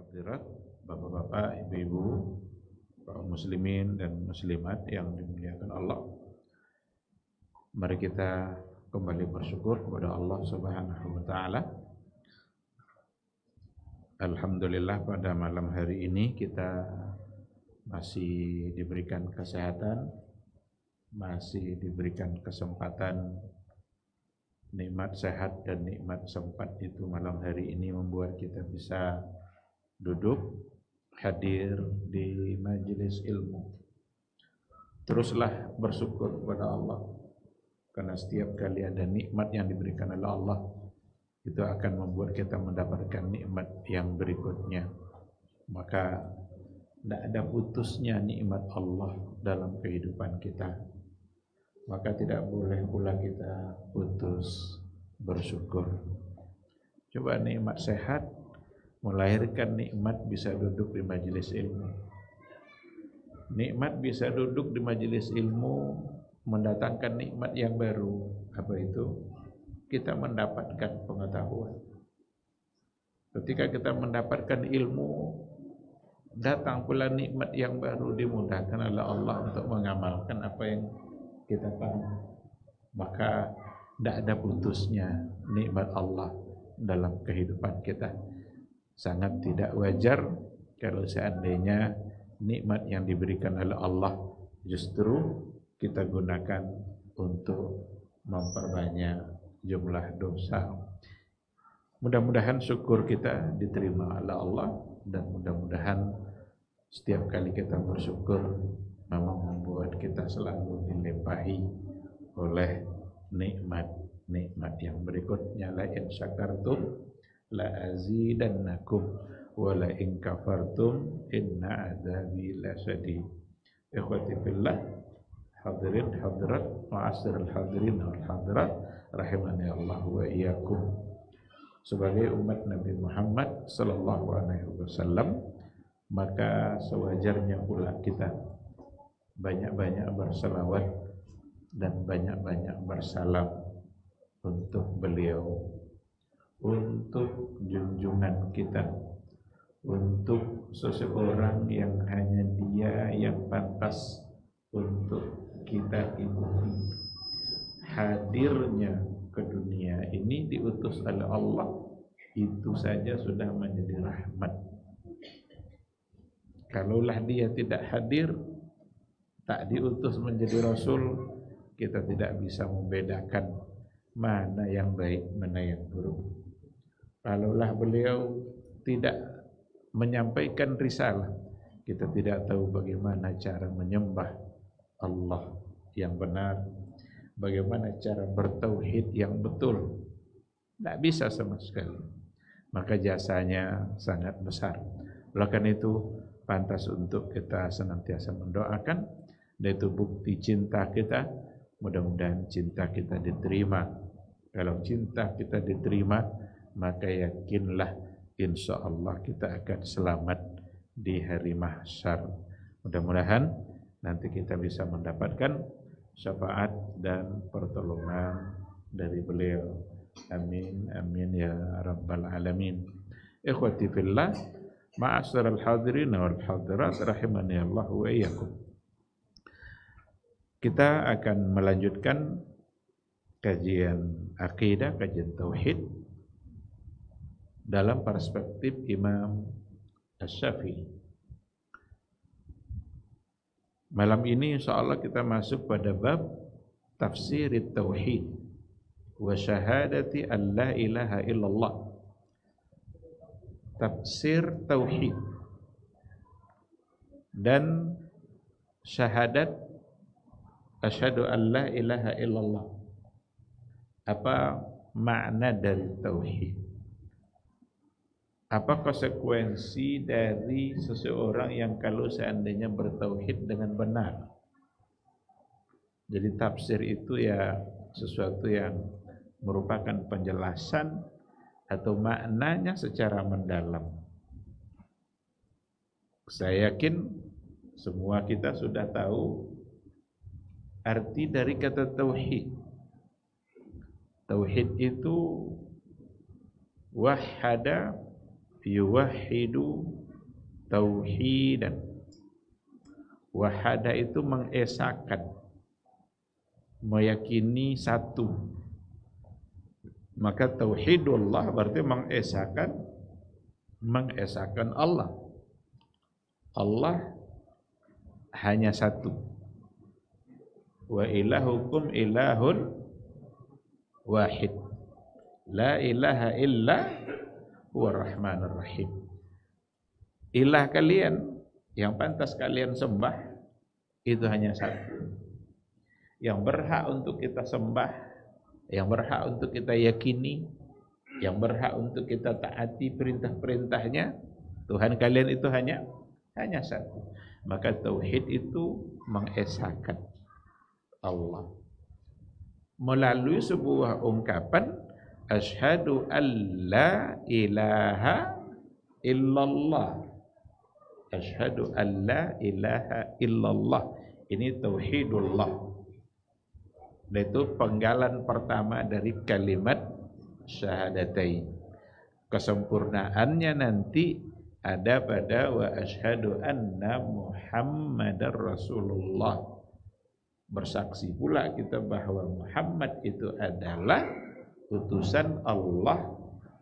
hadirat, bapak-bapak, ibu-ibu, kaum muslimin dan muslimat yang dimuliakan Allah. Mari kita kembali bersyukur kepada Allah Subhanahu wa taala. Alhamdulillah pada malam hari ini kita masih diberikan kesehatan, masih diberikan kesempatan. Nikmat sehat dan nikmat sempat itu malam hari ini membuat kita bisa duduk hadir di majelis ilmu. Teruslah bersyukur kepada Allah, karena setiap kali ada nikmat yang diberikan oleh Allah, itu akan membuat kita mendapatkan nikmat yang berikutnya. Maka tidak ada putusnya nikmat Allah dalam kehidupan kita. Maka tidak boleh pula kita putus bersyukur. Coba nikmat sehat melahirkan nikmat bisa duduk di majelis ilmu. Nikmat bisa duduk di majelis ilmu mendatangkan nikmat yang baru. Apa itu? Kita mendapatkan pengetahuan. Ketika kita mendapatkan ilmu, datang pula nikmat yang baru, dimudahkan oleh Allah untuk mengamalkan apa yang kita paham. Maka tidak ada putusnya nikmat Allah dalam kehidupan kita. Sangat tidak wajar kalau seandainya nikmat yang diberikan oleh Allah justru kita gunakan untuk memperbanyak jumlah dosa. Mudah-mudahan syukur kita diterima oleh Allah, dan mudah-mudahan setiap kali kita bersyukur memang membuat kita selalu dilimpahi oleh nikmat-nikmat yang berikutnya. La in syakartum la azidannakum wa la in kafartum inna adzabi lasyadid. Ikhwati fillah, hadirin hadirat, ma'asyiral hadirin wal hadirat, rahimani Allah wa iyyakum. Sebagai umat Nabi Muhammad sallallahu alaihi wasallam, maka sewajarnya pula kita banyak-banyak berselawat dan banyak-banyak bersalam untuk beliau, untuk junjungan kita, untuk seseorang yang hanya dia yang pantas untuk kita ikuti. Hadirnya ke dunia ini diutus oleh Allah, itu saja sudah menjadi rahmat. Kalaulah dia tidak hadir, tak diutus menjadi Rasul, kita tidak bisa membedakan mana yang baik, mana yang buruk. Kalaulah beliau tidak menyampaikan risalah, kita tidak tahu bagaimana cara menyembah Allah yang benar, bagaimana cara bertauhid yang betul. Tidak bisa sama sekali. Maka jasanya sangat besar. Oleh karena itu pantas untuk kita senantiasa mendoakan. Dan itu bukti cinta kita. Mudah-mudahan cinta kita diterima. Kalau cinta kita diterima, maka yakinlah insya Allah kita akan selamat di hari mahsyar. Mudah-mudahan nanti kita bisa mendapatkan syafaat dan pertolongan dari beliau. Amin, amin ya rabbal alamin. Ikhwati fillah, ma'asyiral hadirin wal hadirat, rahimani Allah wa iyyakum. Kita akan melanjutkan kajian akidah, kajian tauhid dalam perspektif Imam Asy-Syafi'i. Malam ini insyaallah kita masuk pada bab tafsir tauhid wa syahadati an la ilaha illallah. Tafsir tauhid dan syahadat asyhadu an la ilaha illallah. Apa makna dari tauhid? Apa konsekuensi dari seseorang yang kalau seandainya bertauhid dengan benar? Jadi tafsir itu ya sesuatu yang merupakan penjelasan atau maknanya secara mendalam. Saya yakin semua kita sudah tahu arti dari kata tauhid. Tauhid itu wahada yuwahhidu tauhidan. Wahada itu mengesahkan, meyakini satu. Maka tauhidullah berarti mengesahkan Allah. Allah hanya satu. Wa ilahukum ilahun wahid. La ilaha illa huwa rahmanur rahim. Ilah kalian yang pantas kalian sembah itu hanya satu. Yang berhak untuk kita sembah, yang berhak untuk kita yakini, yang berhak untuk kita taati perintah-perintahnya, Tuhan kalian itu hanya satu. Maka tauhid itu mengesahkan Allah melalui sebuah ungkapan asyhadu alla ilaha illallah. Asyhadu alla ilaha illallah. Ini tauhidullah. Itu penggalan pertama dari kalimat syahadatain. Kesempurnaannya nanti ada pada wa asyhadu anna Muhammadar Rasulullah. Bersaksi pula kita bahwa Muhammad itu adalah utusan Allah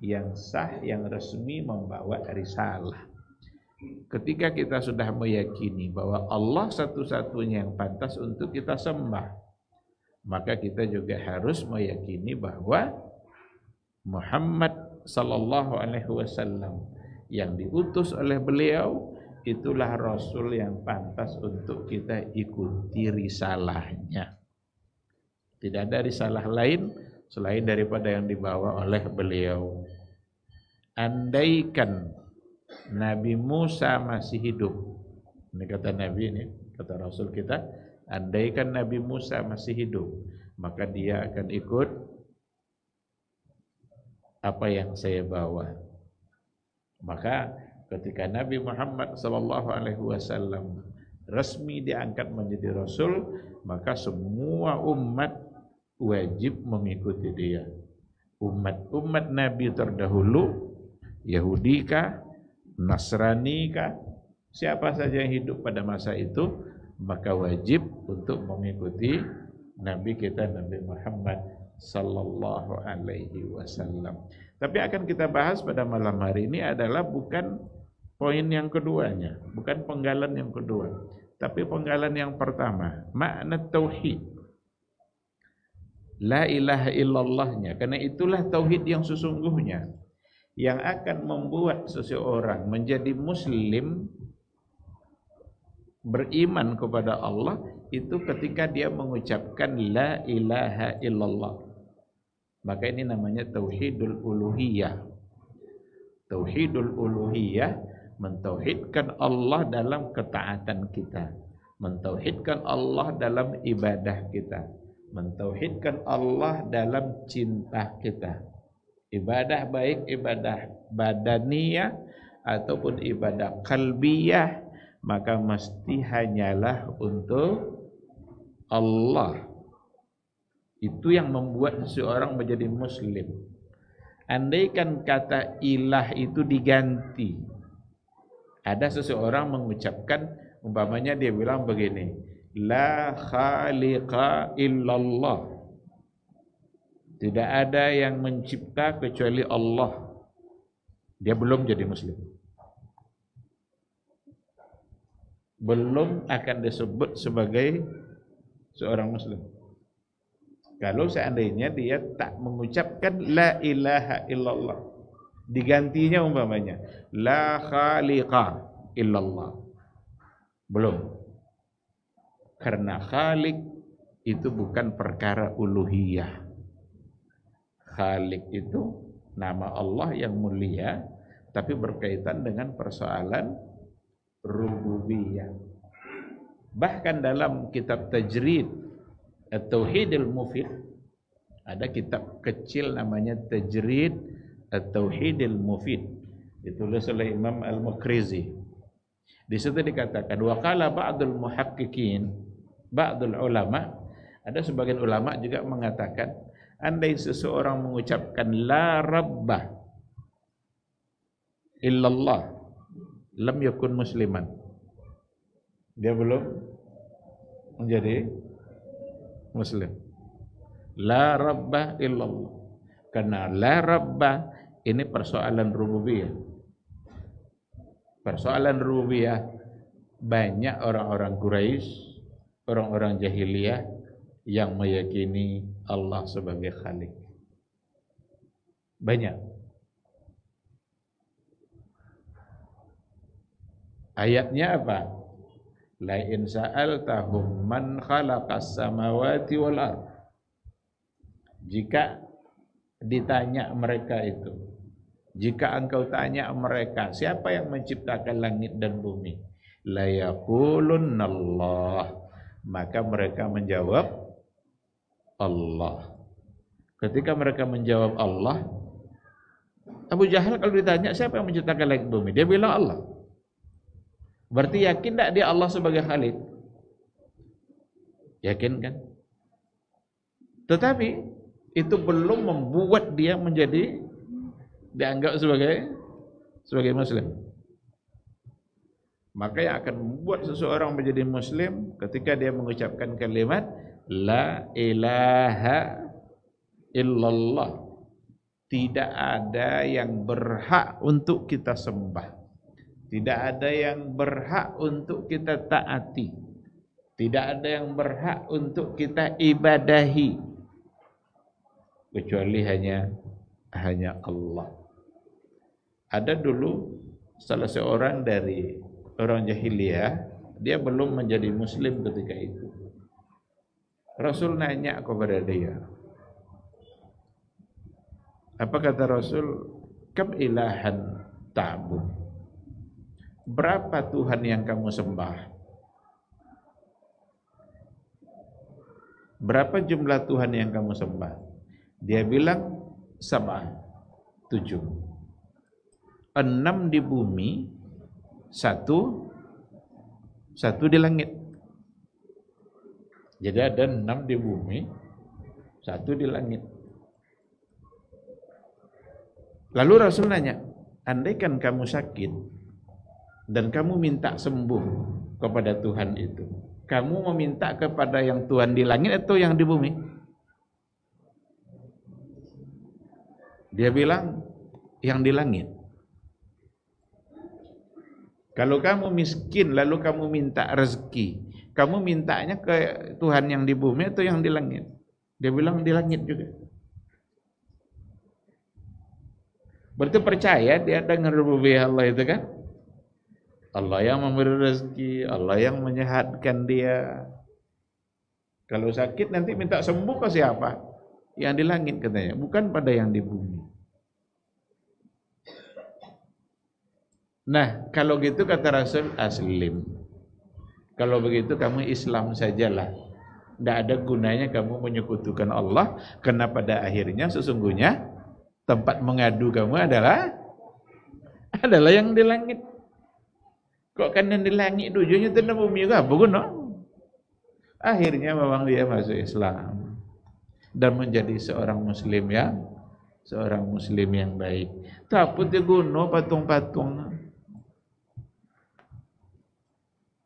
yang sah, yang resmi membawa risalah. Ketika kita sudah meyakini bahwa Allah satu-satunya yang pantas untuk kita sembah, maka kita juga harus meyakini bahwa Muhammad sallallahu alaihi wasallam yang diutus oleh beliau itulah Rasul yang pantas untuk kita ikuti risalahnya. Tidak ada risalah lain selain daripada yang dibawa oleh beliau. Andaikan Nabi Musa masih hidup, ini kata Nabi, ini kata Rasul kita, andaikan Nabi Musa masih hidup, maka dia akan ikut apa yang saya bawa. Maka ketika Nabi Muhammad SAW resmi diangkat menjadi Rasul, maka semua umat wajib mengikuti dia. Umat Nabi terdahulu, Yahudi kah, Nasrani kah, siapa saja yang hidup pada masa itu, maka wajib untuk mengikuti Nabi kita Nabi Muhammad sallallahu alaihi wasallam. Tapi akan kita bahas pada malam hari ini adalah bukan poin yang keduanya, bukan penggalan yang kedua, tapi penggalan yang pertama, makna tauhid. La ilaha illallahnya, karena itulah tauhid yang sesungguhnya yang akan membuat seseorang menjadi muslim, beriman kepada Allah itu ketika dia mengucapkan la ilaha illallah. Maka ini namanya tauhidul uluhiyah. Tauhidul uluhiyah mentauhidkan Allah dalam ketaatan kita, mentauhidkan Allah dalam ibadah kita, mentauhidkan Allah dalam cinta kita. Ibadah baik ibadah badaniyah ataupun ibadah qalbiyah, maka mesti hanyalah untuk Allah. Itu yang membuat seseorang menjadi muslim. Andaikan kata ilah itu diganti, ada seseorang mengucapkan, umpamanya dia bilang begini, la khaliqa illallah. Tidak ada yang mencipta kecuali Allah. Dia belum jadi muslim. Belum akan disebut sebagai seorang muslim. Kalau seandainya dia tak mengucapkan la ilaha illallah, digantinya umpamanya la khaliqa illallah, belum. Karena khaliq itu bukan perkara uluhiyah. Khaliq itu nama Allah yang mulia, tapi berkaitan dengan persoalan rububiyah. Bahkan dalam kitab tajrid At-Tauhidil Mufid, ada kitab kecil namanya Tajrid At-Tauhidil Mufid, ditulis oleh Imam Al-Muqrizi. Di situ dikatakan wa qala ba'dul muhaqqiqin, ba'dul ulama, ada sebagian ulama juga mengatakan andai seseorang mengucapkan la rabbah, illallah, lam yakun musliman. Dia belum menjadi muslim. La rabba illallah. Karena la rabba ini persoalan rububiyah. Persoalan rububiyah banyak orang-orang Quraisy, orang-orang jahiliyah yang meyakini Allah sebagai Khalik. Banyak. Ayatnya apa? La in sa'altahum man khalaqas samawati wal ard. Jika ditanya mereka itu, jika engkau tanya mereka, siapa yang menciptakan langit dan bumi? La yaqulunallah. Maka mereka menjawab Allah. Ketika mereka menjawab Allah, Abu Jahal kalau ditanya siapa yang menciptakan langit dan bumi, dia bilang Allah. Berarti yakin tak dia Allah sebagai Khalik? Yakin kan? Tetapi itu belum membuat dia menjadi dianggap sebagai muslim. Maka yang akan membuat seseorang menjadi muslim ketika dia mengucapkan kalimat la ilaha illallah. Tidak ada yang berhak untuk kita sembah. Tidak ada yang berhak untuk kita taati. Tidak ada yang berhak untuk kita ibadahi kecuali hanya Allah. Ada dulu salah seorang dari orang jahiliyah, dia belum menjadi muslim ketika itu. Rasul nanya kepada dia. Apa kata Rasul? Kam ilahan ta'bud. Berapa Tuhan yang kamu sembah? Berapa jumlah Tuhan yang kamu sembah? Dia bilang 7. 6 di bumi, 1 di langit. Jadi ada 6 di bumi, 1 di langit. Lalu Rasul nanya, andaikan kamu sakit dan kamu minta sembuh kepada Tuhan itu, kamu meminta kepada yang Tuhan di langit atau yang di bumi? Dia bilang yang di langit. Kalau kamu miskin lalu kamu minta rezeki, kamu mintanya ke Tuhan yang di bumi atau yang di langit? Dia bilang di langit juga. Berarti percaya dia dengan rububiyah Allah itu kan? Allah yang memberi rezeki, Allah yang menyehatkan dia. Kalau sakit nanti minta sembuh ke siapa? Yang di langit katanya, bukan pada yang di bumi. Nah, kalau gitu kata Rasul, aslim. Kalau begitu kamu Islam sajalah. Tidak ada gunanya kamu menyekutukan Allah, karena pada akhirnya sesungguhnya tempat mengadu kamu adalah yang di langit. Kok kan yang di langit tujuannya tanah bumi juga apa guna? Akhirnya memang dia masuk Islam dan menjadi seorang muslim yang baik. Tapi dia guna patung-patung.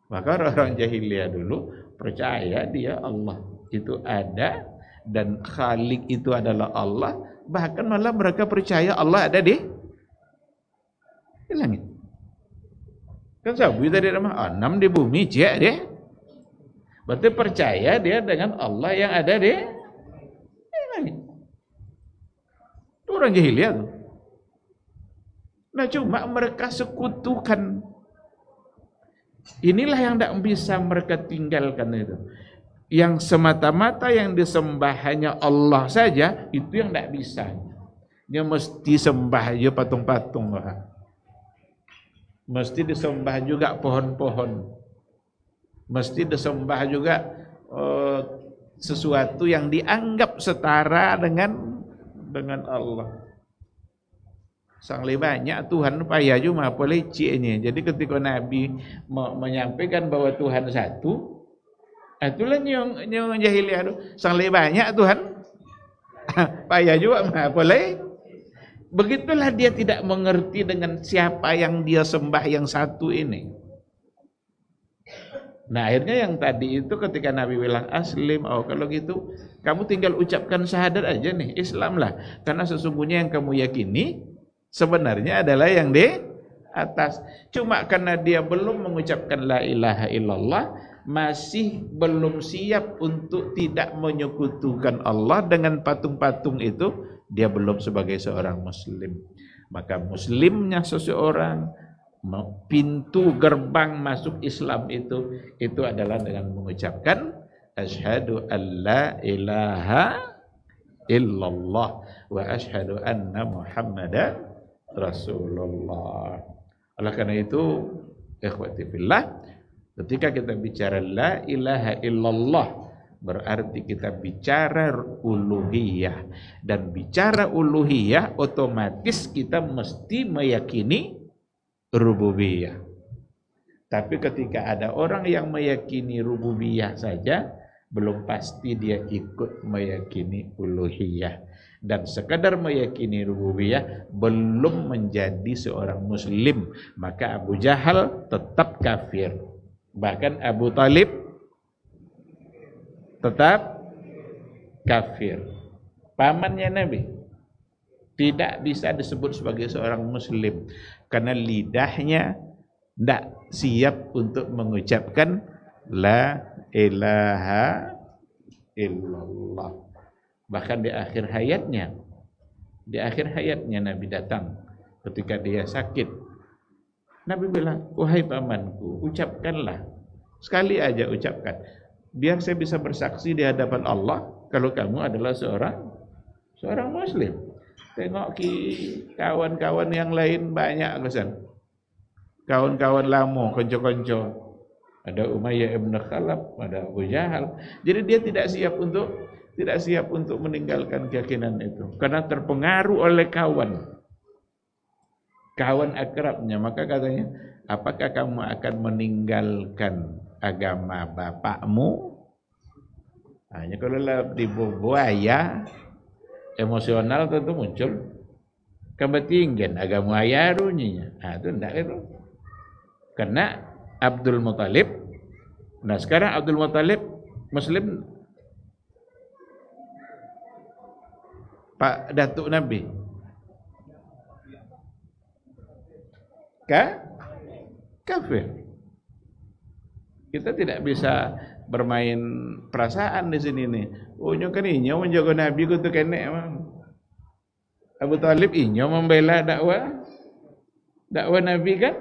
Maka orang jahiliyah dulu percaya dia Allah itu ada dan Khalik itu adalah Allah. Bahkan malah mereka percaya Allah ada di langit. Kan sabu tadi nama 6 di bumi dia. Berarti percaya dia dengan Allah yang ada di langit. Itu orang jahiliyah tuh. Nah cuma mereka sekutukan. Inilah yang tidak bisa mereka tinggalkan itu. Yang semata-mata yang disembah hanya Allah saja, itu yang tidak bisa. Dia mesti sembah aja patung-patung. Mesti disembah juga pohon-pohon. Mesti disembah juga sesuatu yang dianggap setara dengan Allah. Sang banyak Tuhan payah cuma peliciknya. Jadi ketika Nabi menyampaikan bahwa Tuhan satu, itulah yang jahiliyah itu. Sang banyak Tuhan payah juga mah boleh. Begitulah dia tidak mengerti dengan siapa yang dia sembah yang satu ini. Nah akhirnya yang tadi itu ketika Nabi bilang aslim, oh kalau gitu kamu tinggal ucapkan syahadat aja nih, Islam lah. Karena sesungguhnya yang kamu yakini sebenarnya adalah yang di atas. Cuma karena dia belum mengucapkan la ilaha illallah, masih belum siap untuk tidak menyekutukan Allah dengan patung-patung itu, dia belum sebagai seorang muslim. Maka muslimnya seseorang, pintu gerbang masuk Islam itu adalah dengan mengucapkan asyhadu alla ilaha illallah wa asyhadu anna muhammadan rasulullah. Oleh karena itu ikhwati fillah, ketika kita bicara la ilaha illallah berarti kita bicara uluhiyah, dan bicara uluhiyah otomatis kita mesti meyakini rububiyah. Tapi ketika ada orang yang meyakini rububiyah saja, belum pasti dia ikut meyakini uluhiyah. Dan sekadar meyakini rububiyah belum menjadi seorang muslim. Maka Abu Jahal tetap kafir. Bahkan Abu Talib tetap kafir. Pamannya Nabi tidak bisa disebut sebagai seorang muslim karena lidahnya tidak siap untuk mengucapkan la ilaha illallah. Bahkan di akhir hayatnya Nabi datang ketika dia sakit. Nabi bilang, wahai pamanku, ucapkanlah, sekali aja ucapkan, biar saya bisa bersaksi di hadapan Allah kalau kamu adalah seorang muslim. Tengok kawan-kawan yang lain banyak kesan. Kawan-kawan lama, konco-konco. Ada Umayyah ibn Khalaf, ada Abu Jahal. Jadi dia tidak siap untuk meninggalkan keyakinan itu karena terpengaruh oleh kawan akrabnya. Maka katanya, apakah kamu akan meninggalkan agama bapakmu? Hanya kalau di buaya emosional tentu muncul kepentingan agama ayah runyinya. Itu enggak itu. Karena Abdul Muthalib, nah sekarang Abdul Muthalib muslim, Pak Datuk Nabi. Kafir. Kita tidak bisa bermain perasaan di sini nih. Oh nyokan inyo menjaga Nabi ku tu kenek emang. Abu Talib inyo membela dakwah Nabi kan?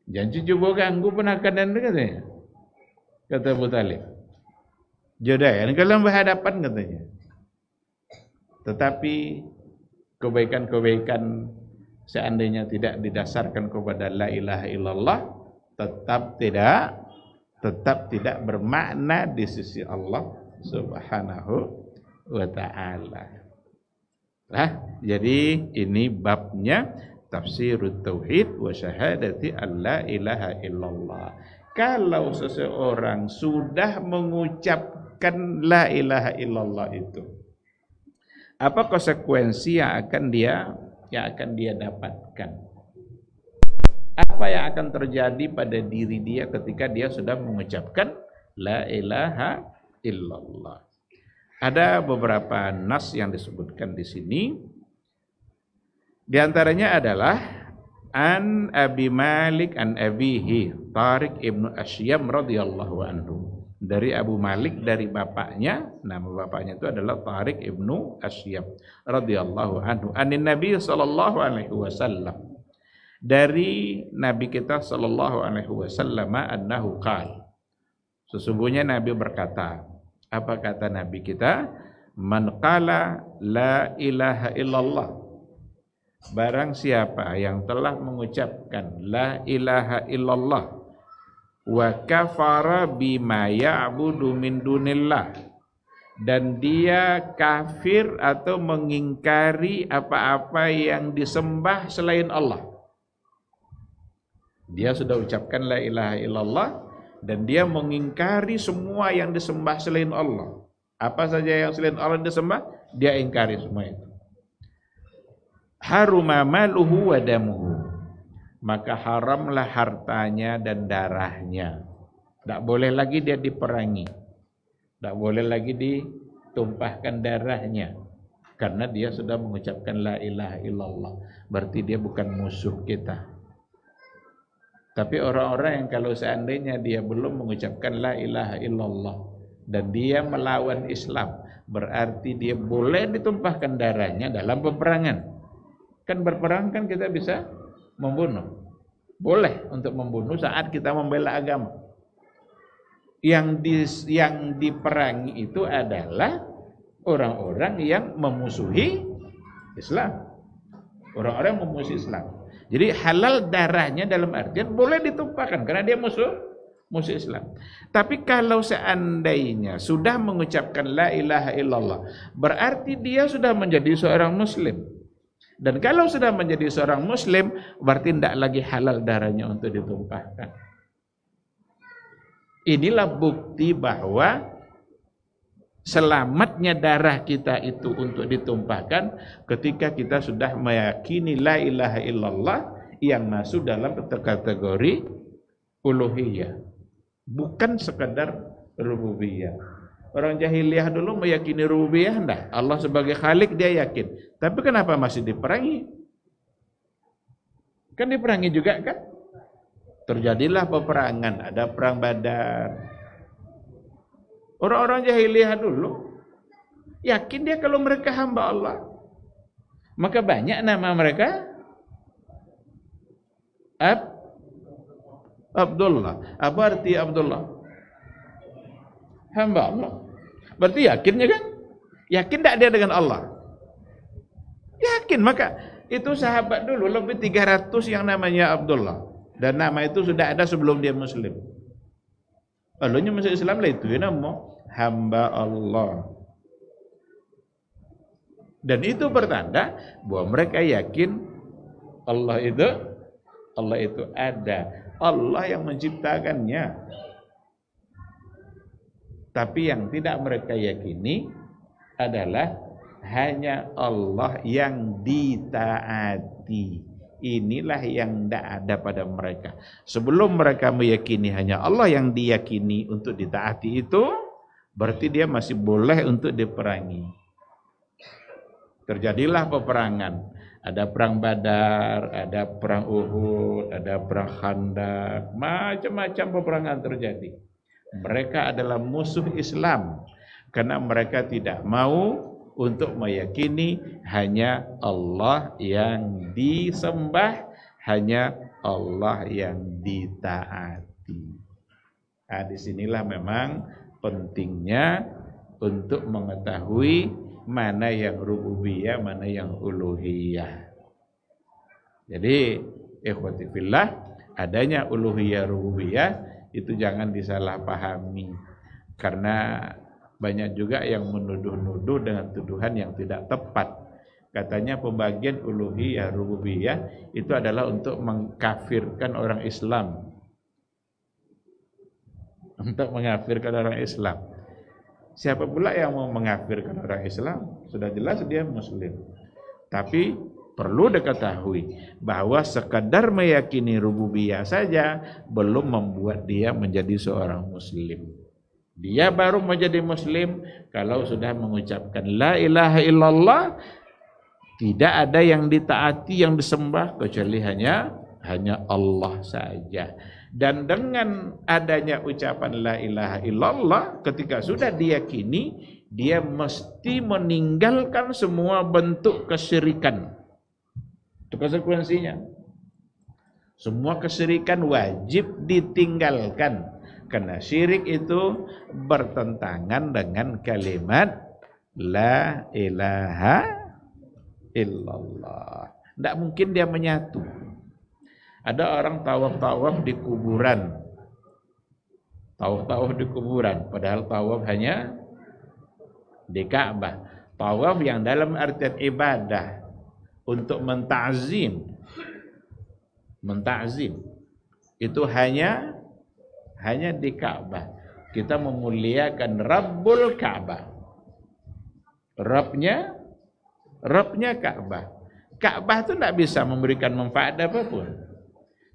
Jangan coba ganggu penakanan katanya. Kata Abu Talib. Jodoh kalau berhadapan katanya. Tetapi kebaikan-kebaikan seandainya tidak didasarkan kepada la ilaha illallah, tetap tidak bermakna di sisi Allah Subhanahu wa ta'ala. Jadi ini babnya tafsirut tauhid wa syahadati alla ilaha illallah. Kalau seseorang sudah mengucapkan la ilaha illallah itu, apa konsekuensi yang akan dia dapatkan? Apa yang akan terjadi pada diri dia ketika dia sudah mengucapkan la ilaha illallah? Ada beberapa nas yang disebutkan di sini. Di antaranya adalah an Abi Malik an Abihi Tariq ibnu Asyam radhiyallahu anhu. Dari Abu Malik, dari bapaknya, nama bapaknya itu adalah Tariq ibnu Asyam radhiyallahu anhu. Anin Nabi sallallahu alaihi wasallam. Dari Nabi kita sallallahu alaihi wasallam annahu qala. Sesungguhnya Nabi berkata, apa kata Nabi kita? Man qala la ilaha illallah. Barang siapa yang telah mengucapkan la ilaha illallah wa kafara bima ya'budu min dunillah, dan dia kafir atau mengingkari apa-apa yang disembah selain Allah. Dia sudah ucapkan la ilaha illallah dan dia mengingkari semua yang disembah selain Allah. Apa saja yang selain Allah disembah, dia ingkari semua itu. haruma maluhu wa damuhu, maka haramlah hartanya dan darahnya. Tidak boleh lagi dia diperangi, tidak boleh lagi ditumpahkan darahnya, karena dia sudah mengucapkan la ilaha illallah. Berarti dia bukan musuh kita. Tapi orang-orang yang kalau seandainya dia belum mengucapkan la ilaha illallah dan dia melawan Islam, berarti dia boleh ditumpahkan darahnya dalam peperangan. Kan berperang kan kita bisa membunuh. Boleh untuk membunuh saat kita membela agama. Yang diperangi itu adalah orang-orang yang memusuhi Islam. Orang-orang yang memusuhi Islam. Jadi halal darahnya dalam artian boleh ditumpahkan karena dia musuh Islam. Tapi kalau seandainya sudah mengucapkan la ilaha illallah, berarti dia sudah menjadi seorang muslim. Dan kalau sudah menjadi seorang muslim, berarti tidak lagi halal darahnya untuk ditumpahkan. Inilah bukti bahwa selamatnya darah kita itu untuk ditumpahkan ketika kita sudah meyakini la ilaha illallah yang masuk dalam kategori uluhiyah, bukan sekadar rububiyah. Orang jahiliyah dulu meyakini rububiyah, enggak, Allah sebagai khalik dia yakin. Tapi kenapa masih diperangi? Kan diperangi juga kan? Terjadilah peperangan, ada perang Badar. Orang-orang jahiliyah dulu yakin dia kalau mereka hamba Allah. Maka banyak nama mereka Abdullah. Apa arti Abdullah? Hamba Allah. Berarti yakinnya kan? Yakin tak dia dengan Allah? Yakin. Maka itu sahabat dulu lebih 300 yang namanya Abdullah. Dan nama itu sudah ada sebelum dia muslim. Lalunya masuk Islam lah itu nama hamba Allah. Dan itu bertanda bahwa mereka yakin Allah itu ada. Allah yang menciptakannya. Tapi yang tidak mereka yakini adalah hanya Allah yang ditaati. Inilah yang tidak ada pada mereka. Sebelum mereka meyakini hanya Allah yang diyakini untuk ditaati itu, berarti dia masih boleh untuk diperangi. Terjadilah peperangan. Ada perang Badar, ada perang Uhud, ada perang Khandaq, macam-macam peperangan terjadi. Mereka adalah musuh Islam karena mereka tidak mau untuk meyakini hanya Allah yang disembah, hanya Allah yang ditaati. Nah, disinilah memang pentingnya untuk mengetahui mana yang rububiyah, mana yang uluhiyah. Jadi, ikhwati fillah, adanya uluhiyah rububiyah itu jangan disalahpahami, karena banyak juga yang menuduh-nuduh dengan tuduhan yang tidak tepat. Katanya pembagian uluhiyah rububiyah itu adalah untuk mengkafirkan orang Islam. Untuk mengkafirkan orang Islam. Siapa pula yang mau mengkafirkan orang Islam? Sudah jelas dia muslim. Tapi perlu diketahui bahwa sekadar meyakini rububiyah saja belum membuat dia menjadi seorang muslim. Dia baru menjadi muslim kalau sudah mengucapkan la ilaha illallah, tidak ada yang ditaati, yang disembah kecuali hanya Allah saja. Dan dengan adanya ucapan la ilaha illallah, ketika sudah diyakini, dia mesti meninggalkan semua bentuk kesyirikan. Itu konsekuensinya. Semua kesyirikan wajib ditinggalkan. Karena syirik itu bertentangan dengan kalimat la ilaha illallah. Tidak mungkin dia menyatu. Ada orang tawaf-tawaf di kuburan. Tawaf-tawaf di kuburan. Padahal tawaf hanya di Ka'bah. Tawaf yang dalam artian ibadah. Untuk menta'zim. Menta'zim. Itu hanya di Ka'bah. Kita memuliakan Rabbul Ka'bah. Rabbnya Ka'bah. Ka'bah itu tidak bisa memberikan manfaat apapun.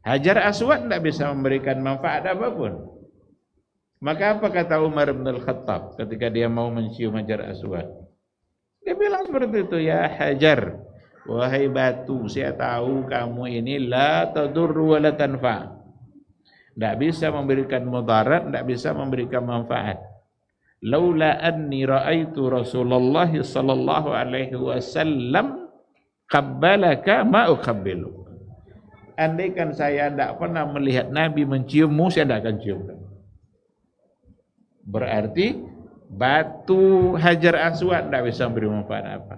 Hajar Aswad tidak bisa memberikan manfaat apapun. Maka apa kata Umar bin Al-Khattab ketika dia mau mencium Hajar Aswad? Dia bilang seperti itu, ya Hajar, wahai batu, saya tahu kamu ini la tadurru wa la tanfa. Tidak bisa memberikan mudarat, tidak bisa memberikan manfaat. Laula anni ra'aitu Rasulullah sallallahu alaihi wasallam qabbalaka ma uqabbilu. Andaikan saya tidak pernah melihat Nabi menciummu, saya tidak akan cium. Berarti batu Hajar Aswad tidak bisa memberi manfaat apa.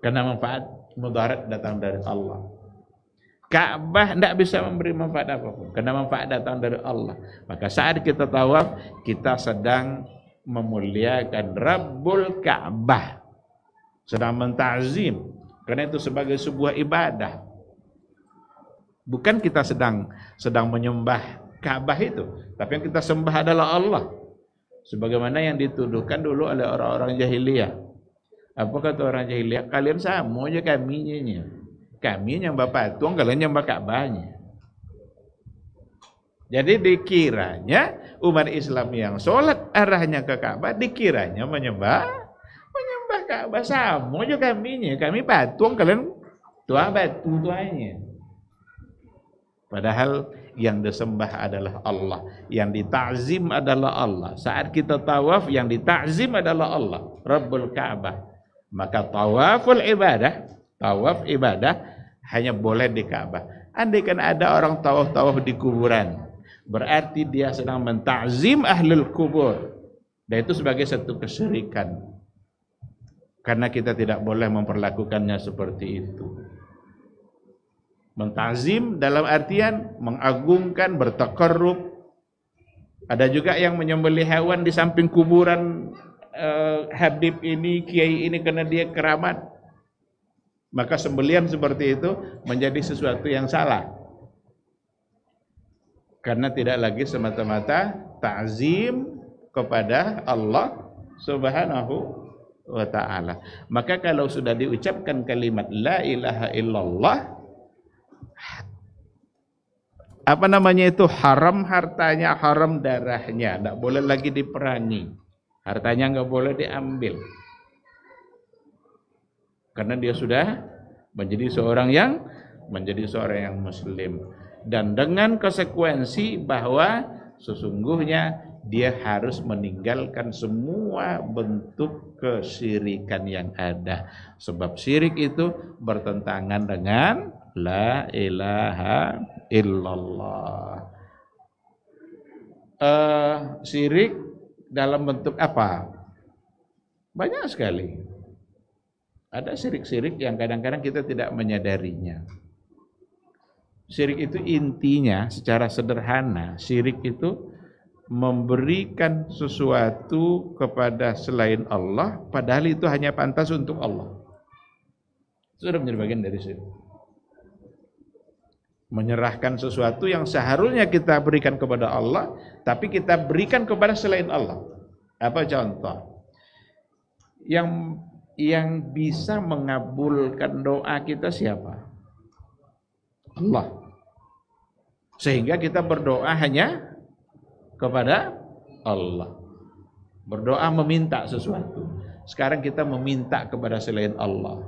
Karena manfaat mudarat datang dari Allah. Ka'bah tidak bisa memberi manfaat apapun. Karena manfaat datang dari Allah. Maka saat kita tawaf, kita sedang memuliakan Rabbul Ka'bah. Sedang mentazim. Karena itu sebagai sebuah ibadah. Bukan kita sedang menyembah Ka'bah itu, tapi yang kita sembah adalah Allah. Sebagaimana yang dituduhkan dulu oleh orang-orang jahiliyah. Apa kata orang jahiliyah? Kalian sama aja kaminya. Kami nyembah patung, kalian nyembah Ka'bahnya. Jadi dikiranya umat Islam yang sholat arahnya ke Ka'bah, dikiranya menyembah Ka'bah. Sama aja kaminya. Kami patung, kalian tuah batu tuanya. Padahal yang disembah adalah Allah, yang ditakzim adalah Allah. Saat kita tawaf, yang ditakzim adalah Allah, Rabbul Ka'bah. Maka tawaf ibadah hanya boleh di Ka'bah. Andai kan ada orang tawaf di kuburan, berarti dia sedang mentakzim ahlul kubur. Dan itu sebagai satu kesyirikan. Karena kita tidak boleh memperlakukannya seperti itu. Mentazim dalam artian mengagungkan, bertakarrub. Ada juga yang menyembelih hewan di samping kuburan Habib ini, kiai ini karena dia keramat. Maka sembelihan seperti itu menjadi sesuatu yang salah. Karena tidak lagi semata-mata ta'zim kepada Allah Subhanahu wa ta'ala. Maka kalau sudah diucapkan kalimat la ilaha illallah, haram hartanya, haram darahnya, tidak boleh lagi diperangi, hartanya nggak boleh diambil, karena dia sudah menjadi seorang yang muslim, dan dengan konsekuensi bahwa sesungguhnya dia harus meninggalkan semua bentuk kesyirikan yang ada, sebab syirik itu bertentangan dengan la ilaha illallah. Syirik dalam bentuk apa? Banyak sekali. Ada syirik-syirik yang kadang-kadang kita tidak menyadarinya. Syirik itu intinya secara sederhana, syirik itu memberikan sesuatu kepada selain Allah, padahal itu hanya pantas untuk Allah. Sudah menjadi bagian dari syirik. Menyerahkan sesuatu yang seharusnya kita berikan kepada Allah, tapi kita berikan kepada selain Allah. Apa contoh? Yang bisa mengabulkan doa kita siapa? Allah. Sehingga kita berdoa hanya kepada Allah. Berdoa meminta sesuatu. Sekarang kita meminta kepada selain Allah.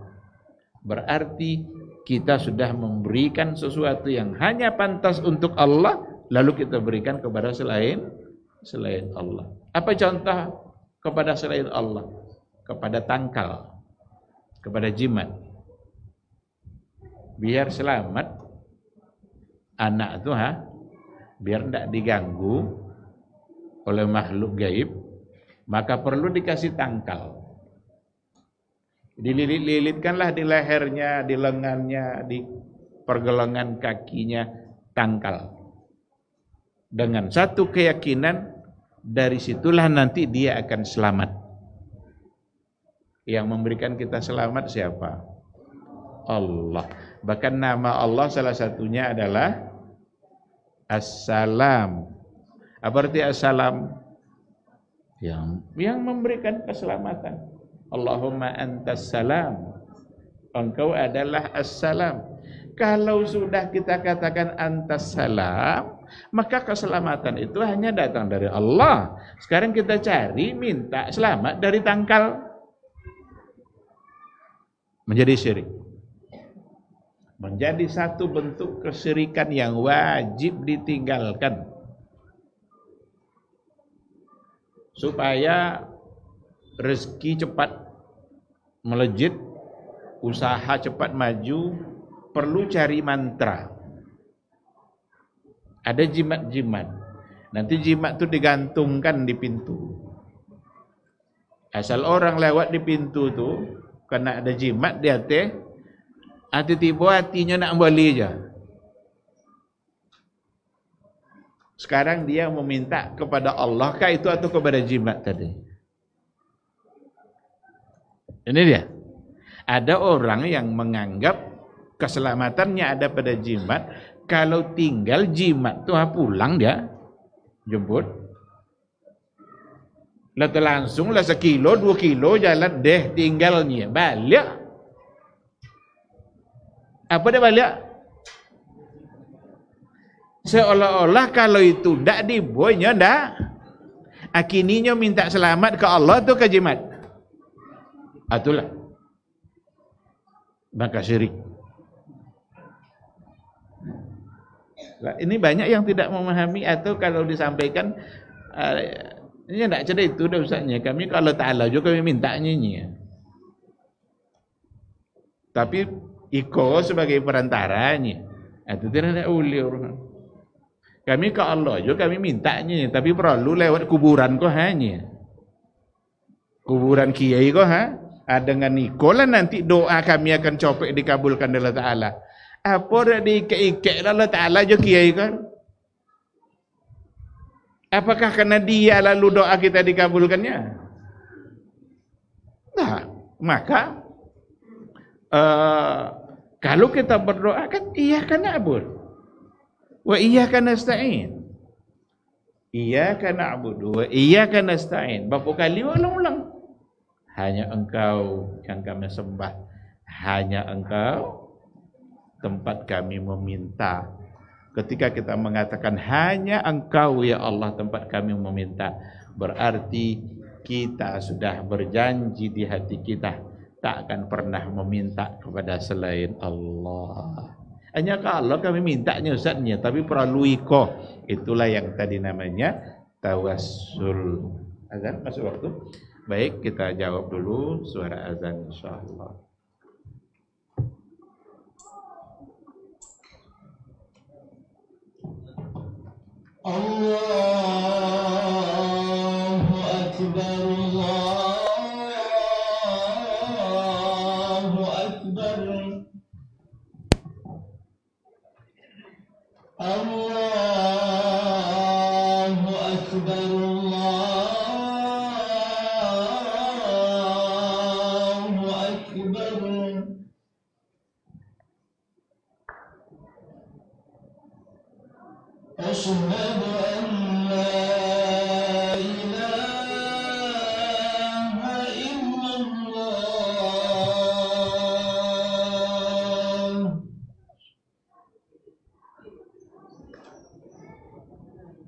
Berarti kita sudah memberikan sesuatu yang hanya pantas untuk Allah, lalu kita berikan kepada selain Allah. Apa contoh kepada selain Allah? Kepada tangkal, kepada jimat. Biar selamat anak itu, biar tidak diganggu oleh makhluk gaib, maka perlu dikasih tangkal. Dililit-lilitkanlah di lehernya, di lengannya, di pergelangan kakinya tangkal. Dengan satu keyakinan, dari situlah nanti dia akan selamat. Yang memberikan kita selamat siapa? Allah. Bahkan nama Allah salah satunya adalah As-Salam. Apa arti As-Salam? Yang memberikan keselamatan. Allahumma antas salam engkau adalah assalam. Kalau sudah kita katakan antas salam, maka keselamatan itu hanya datang dari Allah. Sekarang kita cari minta selamat dari tangkal, menjadi syirik. Menjadi satu bentuk kesyirikan yang wajib ditinggalkan. Supaya rezeki cepat melejit, usaha cepat maju, perlu cari mantra. Ada jimat-jimat. Nanti jimat itu digantungkan di pintu. Asal orang lewat di pintu tu, kena ada jimat di hati, hati tiba hatinya nak balik aja. Sekarang dia meminta kepada Allah kah itu atau kepada jimat tadi? Ini dia. Ada orang yang menganggap keselamatannya ada pada jimat. Kalau tinggal jimat tu pulang dia jemput. Langsung lah 1 kilo 2 kilo jalan deh tinggalnya balik. Apa dia balik? Seolah-olah kalau itu ndak diboynya ndak. Akininya minta selamat ke Allah tu ke jimat. Itulah. Maka syirik. Ini banyak yang tidak memahami atau kalau disampaikan ini tidak cerita itu dah Ustaznya. Kami kalau Ta'ala juga kami minta nyanyi. Tapi Iko sebagai perantaranya. Itu tidak boleh orang. Kami ke Allah juga kami minta nyanyi. Tapi perlu lewat kuburan kau hanya. Kuburan kiai kau dengan Iko lah nanti doa kami akan copek dikabulkan oleh Ta'ala. Apa dah diikat-ikat Allah Ta'ala je kiai kan? Apakah kerana dia lalu doa kita dikabulkannya? Tak. Maka kalau kita berdoa kan iyyaka na'budu wa iyyaka nasta'in. Iyyaka na'budu wa iyyaka nasta'in. Berapa kali ulang-ulang? Hanya engkau yang kami sembah. Hanya engkau tempat kami meminta. Ketika kita mengatakan hanya engkau ya Allah tempat kami meminta, berarti kita sudah berjanji di hati kita tak akan pernah meminta kepada selain Allah. Hanya ke Allah kami mintanya Ustaznya, tapi perlu iko. Itulah yang tadi namanya tawassul. Azan masuk waktu. Baik, kita jawab dulu suara azan insyaallah. Allahu Akbar, Allahu Akbar, Allahu Akbar, Allahu Akbar. أشهد أن لا إله إلا الله.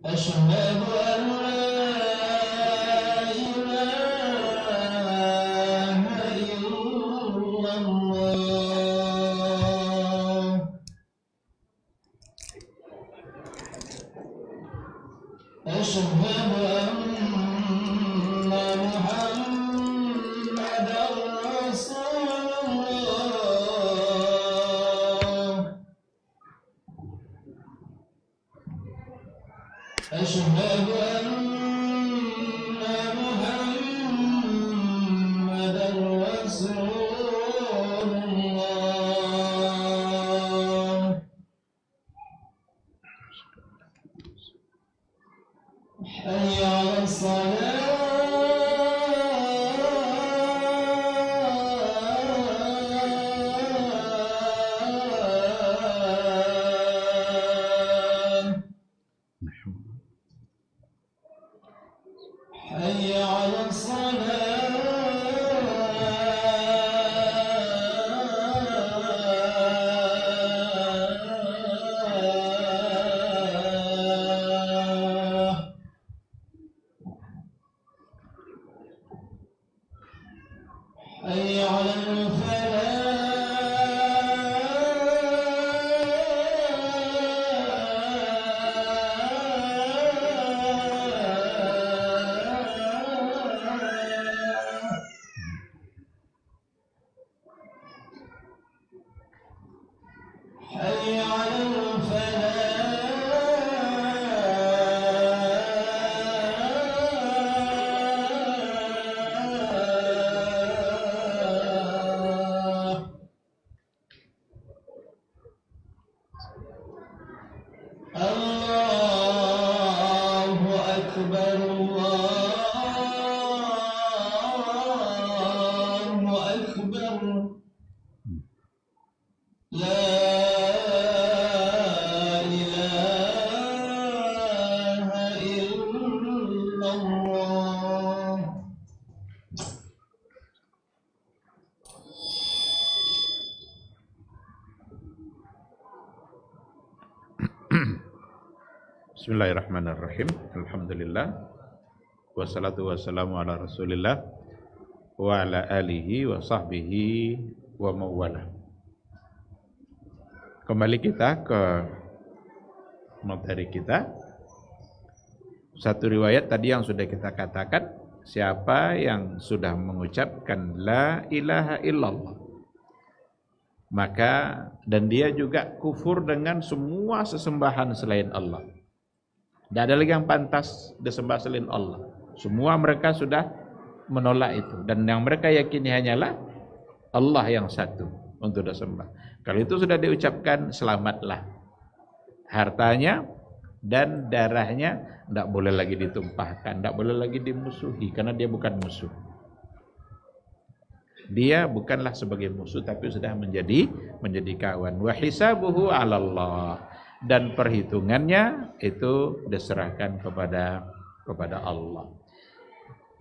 أشهد أن لا إله إلا الله. أشهد أن محمدًا رسول الله. أشهد أن محمدًا رسول الله. حي على الصلاة. حي على الصلاة. حي على الفلاح حي على الفلاح الله أكبر الله أكبر لا إله إلا الله Bismillahirrahmanirrahim. Alhamdulillah. Wassalatu wassalamu ala Rasulillah wa ala alihi wa sahbihi wa mawala. Kembali kita ke materi kita. Satu riwayat tadi yang sudah kita katakan, siapa yang sudah mengucapkan la ilaha illallah, maka dan dia juga kufur dengan semua sesembahan selain Allah. Tidak ada lagi yang pantas disembah selain Allah. Semua mereka sudah menolak itu. Dan yang mereka yakini hanyalah Allah yang satu untuk disembah. Kalau itu sudah diucapkan, selamatlah. Hartanya dan darahnya tidak boleh lagi ditumpahkan, tidak boleh lagi dimusuhi, karena dia bukan musuh. Dia bukanlah sebagai musuh, tapi sudah menjadi kawan. Wa hisabuhu 'ala Allah. Dan perhitungannya itu diserahkan kepada Allah.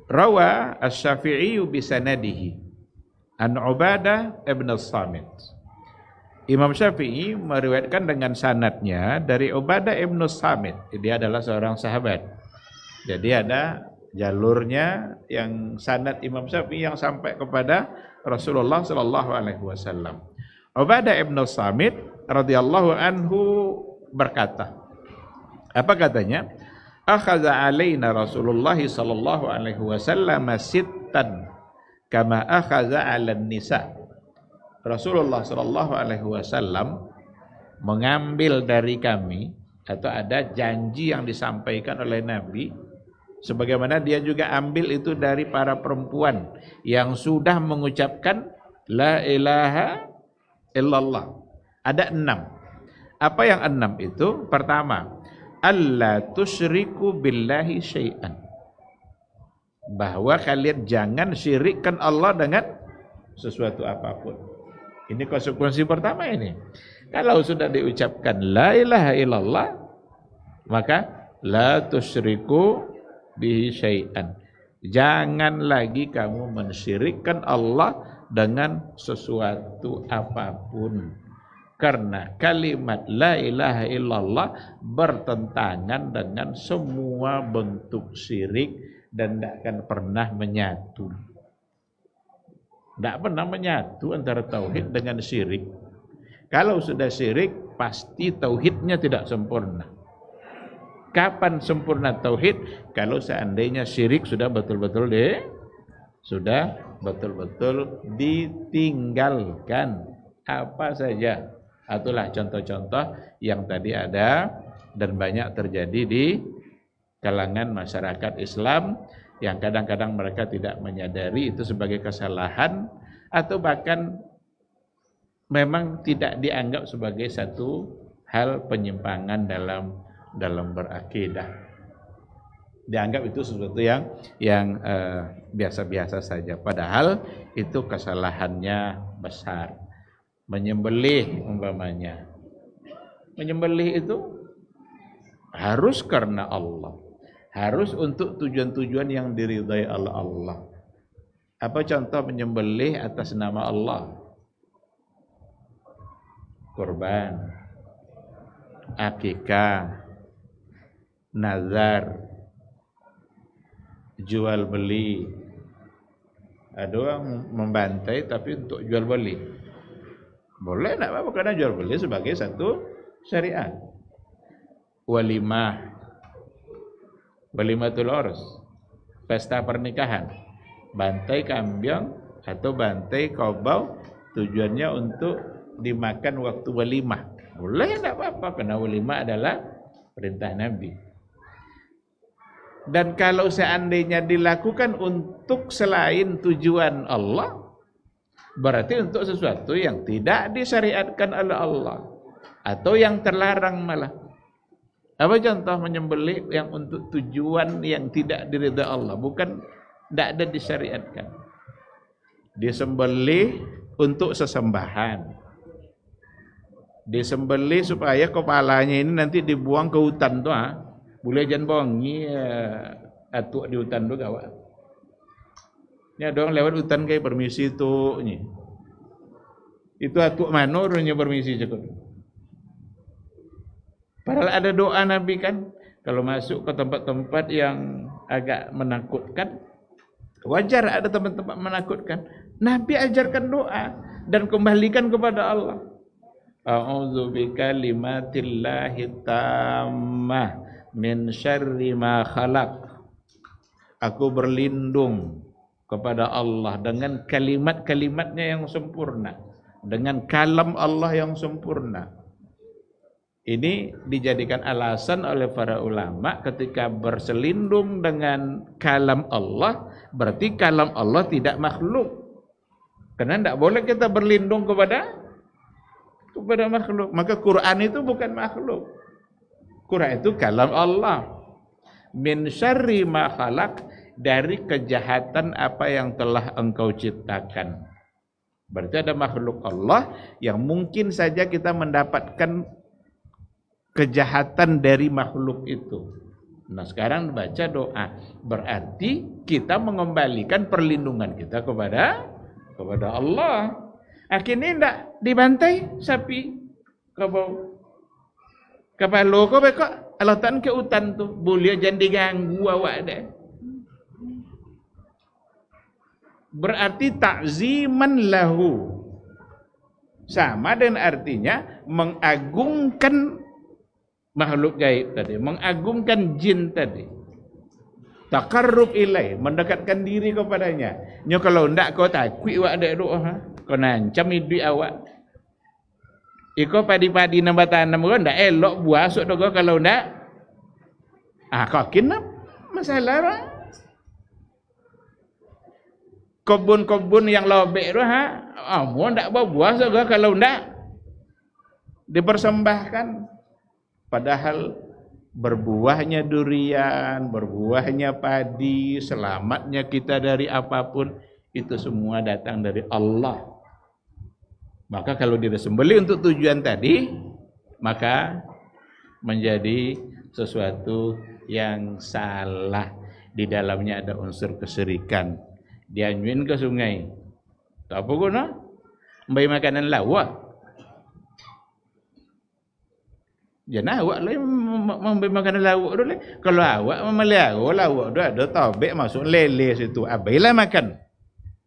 Rawa Asy-Syafi'i bi sanadihi an Ubadah ibn As-Samit. Imam Syafi'i meriwayatkan dengan sanadnya dari Ubadah ibn As-Samit. Dia adalah seorang sahabat. Jadi ada jalurnya yang sanad Imam Syafi'i yang sampai kepada Rasulullah sallallahu alaihi wasallam. Ubadah ibn As-Samit radhiyallahu anhu berkata, apa katanya? Akhadha alaina Rasulullah sallallahu alaihi wasallam sittan kama akhadha 'alan nisa. Rasulullah sallallahu alaihi wasallam mengambil dari kami, atau ada janji yang disampaikan oleh Nabi, sebagaimana dia juga ambil itu dari para perempuan yang sudah mengucapkan la ilaha illallah. Ada 6. Apa yang 6 itu? Pertama, alla tusyriku billahi syai'an. Bahwa kalian jangan syirikkan Allah dengan sesuatu apapun. Ini konsekuensi pertama ini. Kalau sudah diucapkan la ilaha illallah, maka la tusyriku bihi syai'an. Jangan lagi kamu mensyirikkan Allah dengan sesuatu apapun. Karena kalimat la ilaha illallah bertentangan dengan semua bentuk syirik dan tidak akan pernah menyatu. Tidak pernah menyatu antara tauhid dengan syirik. Kalau sudah syirik, pasti tauhidnya tidak sempurna. Kapan sempurna tauhid? Kalau seandainya syirik sudah betul-betul ditinggalkan. Apa saja. Itulah contoh-contoh yang tadi ada dan banyak terjadi di kalangan masyarakat Islam yang kadang-kadang mereka tidak menyadari itu sebagai kesalahan atau bahkan memang tidak dianggap sebagai satu hal penyimpangan dalam berakidah. Dianggap itu sesuatu yang biasa-biasa saja. Padahal itu kesalahannya besar. Menyembelih umpamanya. Menyembelih itu harus karena Allah. Harus untuk tujuan-tujuan yang diridhai oleh Allah. Apa contoh menyembelih atas nama Allah? Kurban, akikah, nazar, jual beli, Ada orang membantai tapi untuk jual beli. Boleh tak apa-apa karena jual beli sebagai satu syariat. Walimah. Walimatul urs. Pesta pernikahan. Bantai kambing atau bantai kobau tujuannya untuk dimakan waktu walimah. Boleh tak apa-apa karena walimah adalah perintah Nabi. Dan kalau seandainya dilakukan untuk selain tujuan Allah, berarti untuk sesuatu yang tidak disyariatkan oleh Allah atau yang terlarang malah. Apa contoh menyembelih yang untuk tujuan yang tidak diridha Allah, bukan tidak ada disyariatkan. Disembelih untuk sesembahan. Disembelih supaya kepalanya ini nanti dibuang ke hutan tuh, boleh jangan bongi atuk di hutan tu gawat. Ni ada orang lewat hutan kayak permisi tu ni. Itu atuk mana orangnya permisi cukup. Padahal ada doa Nabi kan, kalau masuk ke tempat-tempat yang agak menakutkan, wajar ada tempat-tempat menakutkan. Nabi ajarkan doa dan kembalikan kepada Allah. A'udzu bikalimatillahi tammah min syarri ma khalaq. Aku berlindung kepada Allah dengan kalimat-kalimatnya yang sempurna, dengan kalam Allah yang sempurna. Ini dijadikan alasan oleh para ulama ketika berselindung dengan kalam Allah, berarti kalam Allah tidak makhluk. Karena tidak boleh kita berlindung kepada makhluk. Maka Quran itu bukan makhluk. Quran itu kalam Allah. Min syarri ma khalaq, dari kejahatan apa yang telah engkau ciptakan. Berarti ada makhluk Allah yang mungkin saja kita mendapatkan kejahatan dari makhluk itu. Nah sekarang baca doa, berarti kita mengembalikan perlindungan kita kepada Allah. Akhirnya tidak dibantai sapi kebau. Kepala kau bekak Allah tan ke hutan tu, boleh jangan diganggu awak dah. Berarti ta'ziman lahu. Sama dengan artinya mengagungkan makhluk gaib tadi, mengagungkan jin tadi. Taqarrub ilai, mendekatkan diri kepadanya. Nyo kalau ndak kau takut awak ada doa, kau nancam hidup awak. Iko padi-padi nambah tanam kau ndak elok buah sok dogo kalau ndak. Kau kena masalah lah. Kebun-kebun yang lobek tu mau ndak buah sok kalau ndak dipersembahkan. Padahal berbuahnya durian, berbuahnya padi, selamatnya kita dari apapun, itu semua datang dari Allah. Maka kalau disembelih untuk tujuan tadi, maka menjadi sesuatu yang salah. Di dalamnya ada unsur kesyirikan. Dianyuin ke sungai. Tak apa guna? Ambil makanan lawak. Jangan awak lah memberi makanan lawak dulu. Kalau awak memelihara lawak tu ada tobek masuk lele situ. Abailah makan.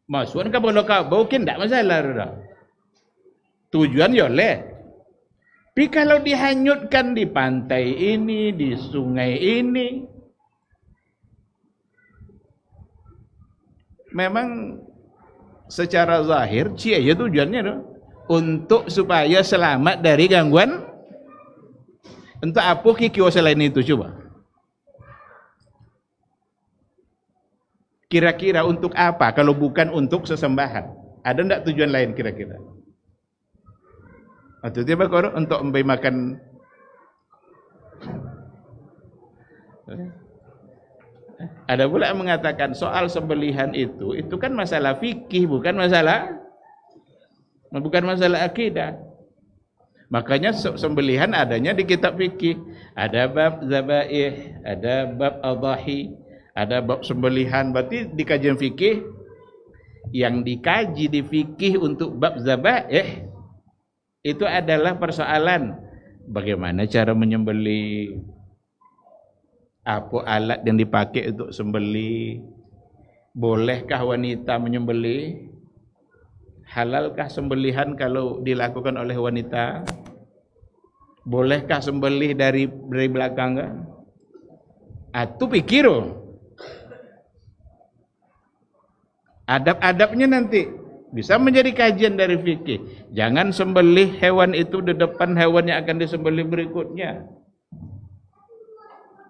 Masukkan ke bola kau mungkin tak masalah dah. Tujuan ya leh. Tapi kalau dihanyutkan di pantai ini, di sungai ini, memang secara zahir cia ya tujuannya tu untuk supaya selamat dari gangguan. Untuk apa kikio selain itu coba? Kira-kira untuk apa kalau bukan untuk sesembahan? Ada enggak tujuan lain kira-kira? Atau tiba korang untuk memberi makan. Ada pula yang mengatakan soal sembelihan itu kan masalah fikih, bukan masalah akidah. Makanya sembelihan adanya di kitab fikih. Ada bab zabaih, ada bab adhahi, ada bab sembelihan. Berarti di kajian fikih yang dikaji di fikih untuk bab zabaih itu adalah persoalan bagaimana cara menyembelih, apa alat yang dipakai untuk sembelih, Bolehkah wanita menyembelih? Halalkah sembelihan kalau dilakukan oleh wanita? Bolehkah sembelih dari belakang? Atu pikir adab-adabnya nanti bisa menjadi kajian dari fikih. Jangan sembelih hewan itu di depan hewan yang akan disembelih berikutnya.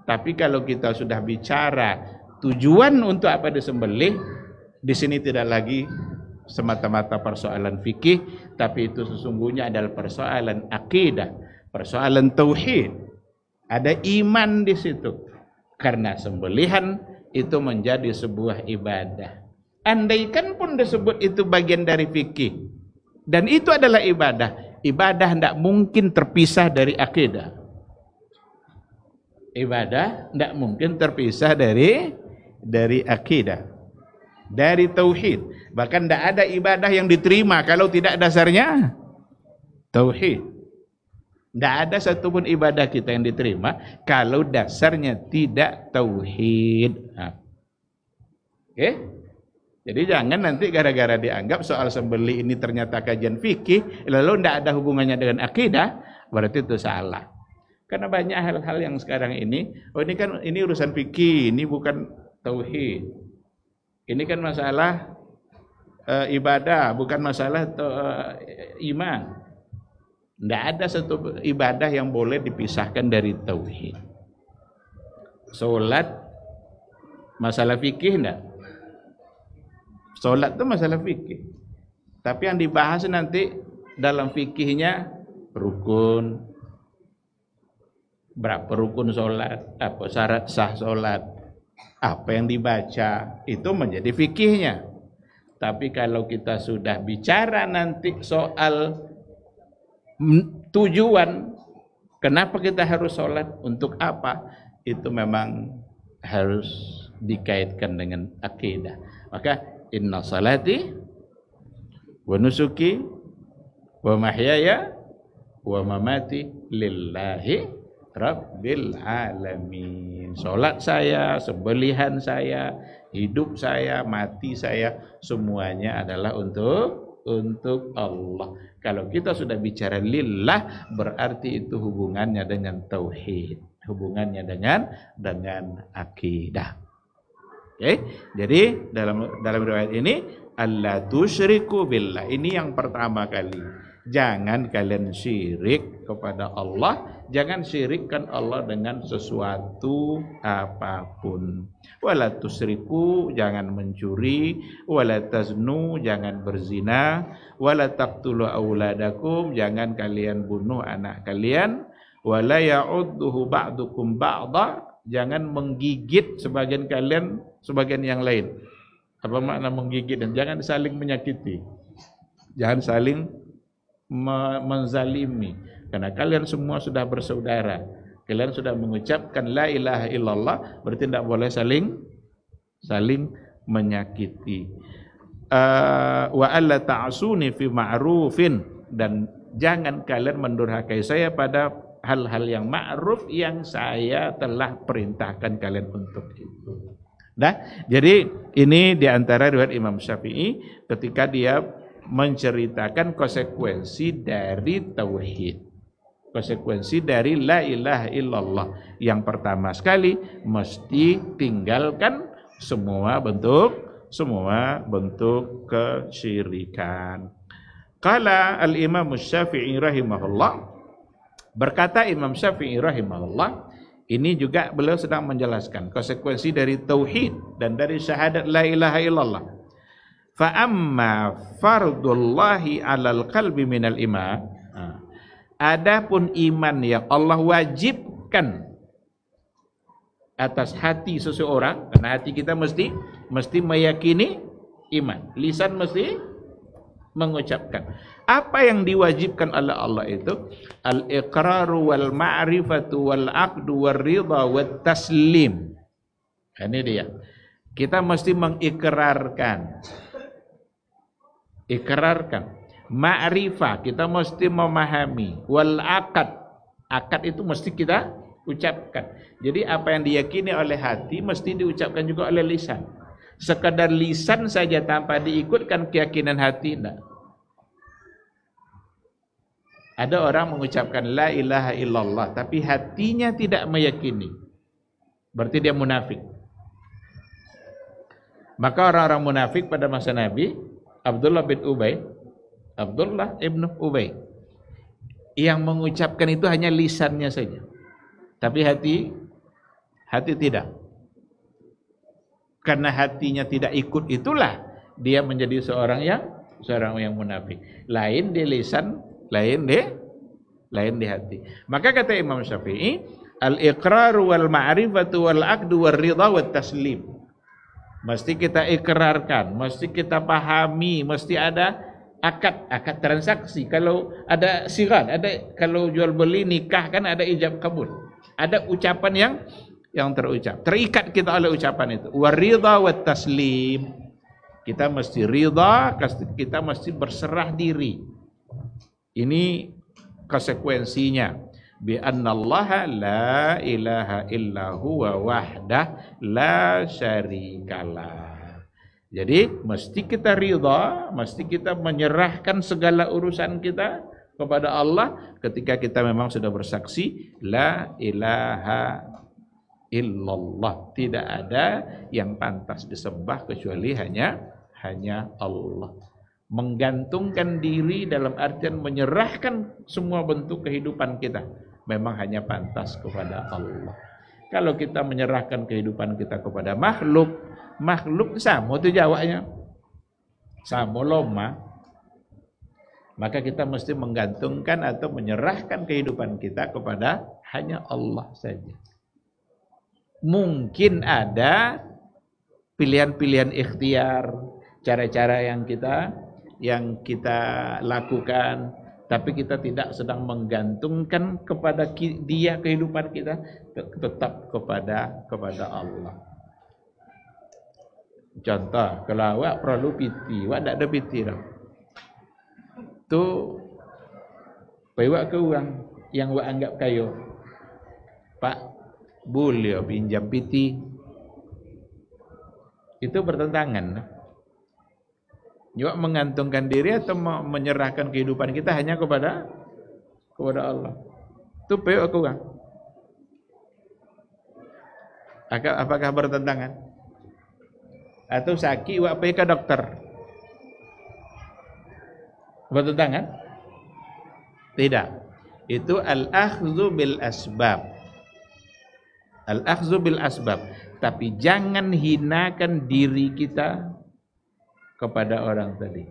Tapi kalau kita sudah bicara tujuan untuk apa disembelih, di sini tidak lagi semata-mata persoalan fikih, tapi itu sesungguhnya adalah persoalan akidah, persoalan tauhid. Ada iman di situ. Karena sembelihan itu menjadi sebuah ibadah. Andaikan pun disebut itu bagian dari fikih dan itu adalah ibadah, ibadah tidak mungkin terpisah dari akidah. Ibadah tidak mungkin terpisah dari akidah, dari tauhid. Bahkan tidak ada ibadah yang diterima kalau tidak dasarnya tauhid. Tidak ada satupun ibadah kita yang diterima kalau dasarnya tidak tauhid. Oke? Jadi jangan nanti gara-gara dianggap soal sembelih ini ternyata kajian fikih, lalu tidak ada hubungannya dengan akidah, berarti itu salah. Karena banyak hal-hal yang sekarang ini, ini urusan fikih, ini bukan tauhid. Ini kan masalah ibadah, bukan masalah iman. Tidak ada satu ibadah yang boleh dipisahkan dari tauhid. Salat masalah fikih enggak? Salat itu masalah fikih. Tapi yang dibahas nanti dalam fikihnya rukun, berapa rukun salat, apa syarat sah salat, apa yang dibaca, itu menjadi fikihnya. Tapi kalau kita sudah bicara nanti soal tujuan, kenapa kita harus salat, untuk apa, itu memang harus dikaitkan dengan akidah. Maka inna salati wa nusuki wa mahyaya wa mamati lillahi rabbil alamin. Salat saya, sembelihan saya, hidup saya, mati saya, semuanya adalah untuk Allah. Kalau kita sudah bicara lillah, berarti itu hubungannya dengan tauhid, hubungannya dengan akidah. Oke, jadi dalam riwayat ini alla tusyriku billah. Ini yang pertama kali. Jangan kalian syirik kepada Allah, jangan syirikkan Allah dengan sesuatu apapun. Wala tusyriku, jangan mencuri, wala taznu, jangan berzina, wala taqtulu auladakum, jangan kalian bunuh anak kalian, wala ya'udduhu ba'dukum ba'da, jangan menggigit sebagian kalian sebagian yang lain. Apa makna menggigit? Dan jangan saling menyakiti, jangan saling menzalimi, karena kalian semua sudah bersaudara, kalian sudah mengucapkan la ilaha illallah, berarti tidak boleh saling menyakiti. Wa alla ta'suni fi ma'rufin, dan jangan kalian mendurhakai saya pada hal-hal yang ma'ruf yang saya telah perintahkan kalian untuk itu. Nah, jadi ini diantara riwayat Imam Syafi'i ketika dia menceritakan konsekuensi dari tauhid, konsekuensi dari la ilaha illallah. Yang pertama sekali mesti tinggalkan semua bentuk kesyirikan. Qala al-Imam Syafi'i rahimahullah, berkata Imam Syafi'i rahimahullah, ini juga beliau sedang menjelaskan konsekuensi dari tauhid dan dari syahadat la ilaha illallah. Fa amma fardullahi 'alal qalbi minal iman. Adapun iman yang Allah wajibkan atas hati seseorang, karena hati kita mesti meyakini iman, lisan mesti mengucapkan. Apa yang diwajibkan oleh Allah itu al-iqraru wal ma'rifatu wal aqdu wal ridha wat taslim. Ini dia. Kita mesti mengikrarkan. Ma'rifah, kita mesti memahami. Wal aqad, akad itu mesti kita ucapkan. Jadi apa yang diyakini oleh hati mesti diucapkan juga oleh lisan. Sekadar lisan saja tanpa diikutkan keyakinan hati, tidak. Ada orang mengucapkan la ilaha illallah tapi hatinya tidak meyakini. Berarti dia munafik. Maka orang-orang munafik pada masa Nabi, Abdullah ibn Ubay, yang mengucapkan itu hanya lisannya saja. Tapi hati tidak. Karena hatinya tidak ikut, itulah dia menjadi seorang yang munafik. Lain di lisan, lain di hati. Maka kata Imam Syafi'i, al-iqrar wal ma'rifatu wal aqdu wal ridha wat taslim. Mesti kita ikrarkan, mesti kita pahami, mesti ada akad transaksi. Kalau ada sirat, ada kalau jual beli nikah kan ada ijab kabul. Ada ucapan yang terucap. Terikat kita oleh ucapan itu. War ridha wat taslim. Kita mesti ridha, kita mesti berserah diri. Ini konsekuensinya. Bi annallaha la ilaha illa huwa wahdah la syarikalah. Jadi mesti kita ridha, mesti kita menyerahkan segala urusan kita kepada Allah ketika kita memang sudah bersaksi la ilaha illallah, tidak ada yang pantas disembah kecuali hanya Allah. Menggantungkan diri dalam artian menyerahkan semua bentuk kehidupan kita memang hanya pantas kepada Allah. Kalau kita menyerahkan kehidupan kita kepada makhluk sama itu jawabnya, sama loma, maka kita mesti menggantungkan atau menyerahkan kehidupan kita kepada hanya Allah saja. Mungkin ada pilihan-pilihan ikhtiar, cara-cara yang kita lakukan, tapi kita tidak sedang menggantungkan kepada dia kehidupan kita, tetap kepada Allah. Contoh, kalau awak perlu piti, awak tak ada piti dah. Tu awak ke orang yang awak anggap kayo, Pak, boleh pinjam piti. Itu bertentangan. Juga mengantungkan diri atau menyerahkan kehidupan kita hanya kepada Allah. Itu peyok aku kan. Apakah bertentangan? Atau sakit wak pergi ke dokter? Bertentangan? Tidak. Itu al-akhdhu bil asbab. Al-akhdhu bil asbab. Tapi jangan hinakan diri kita kepada orang tadi.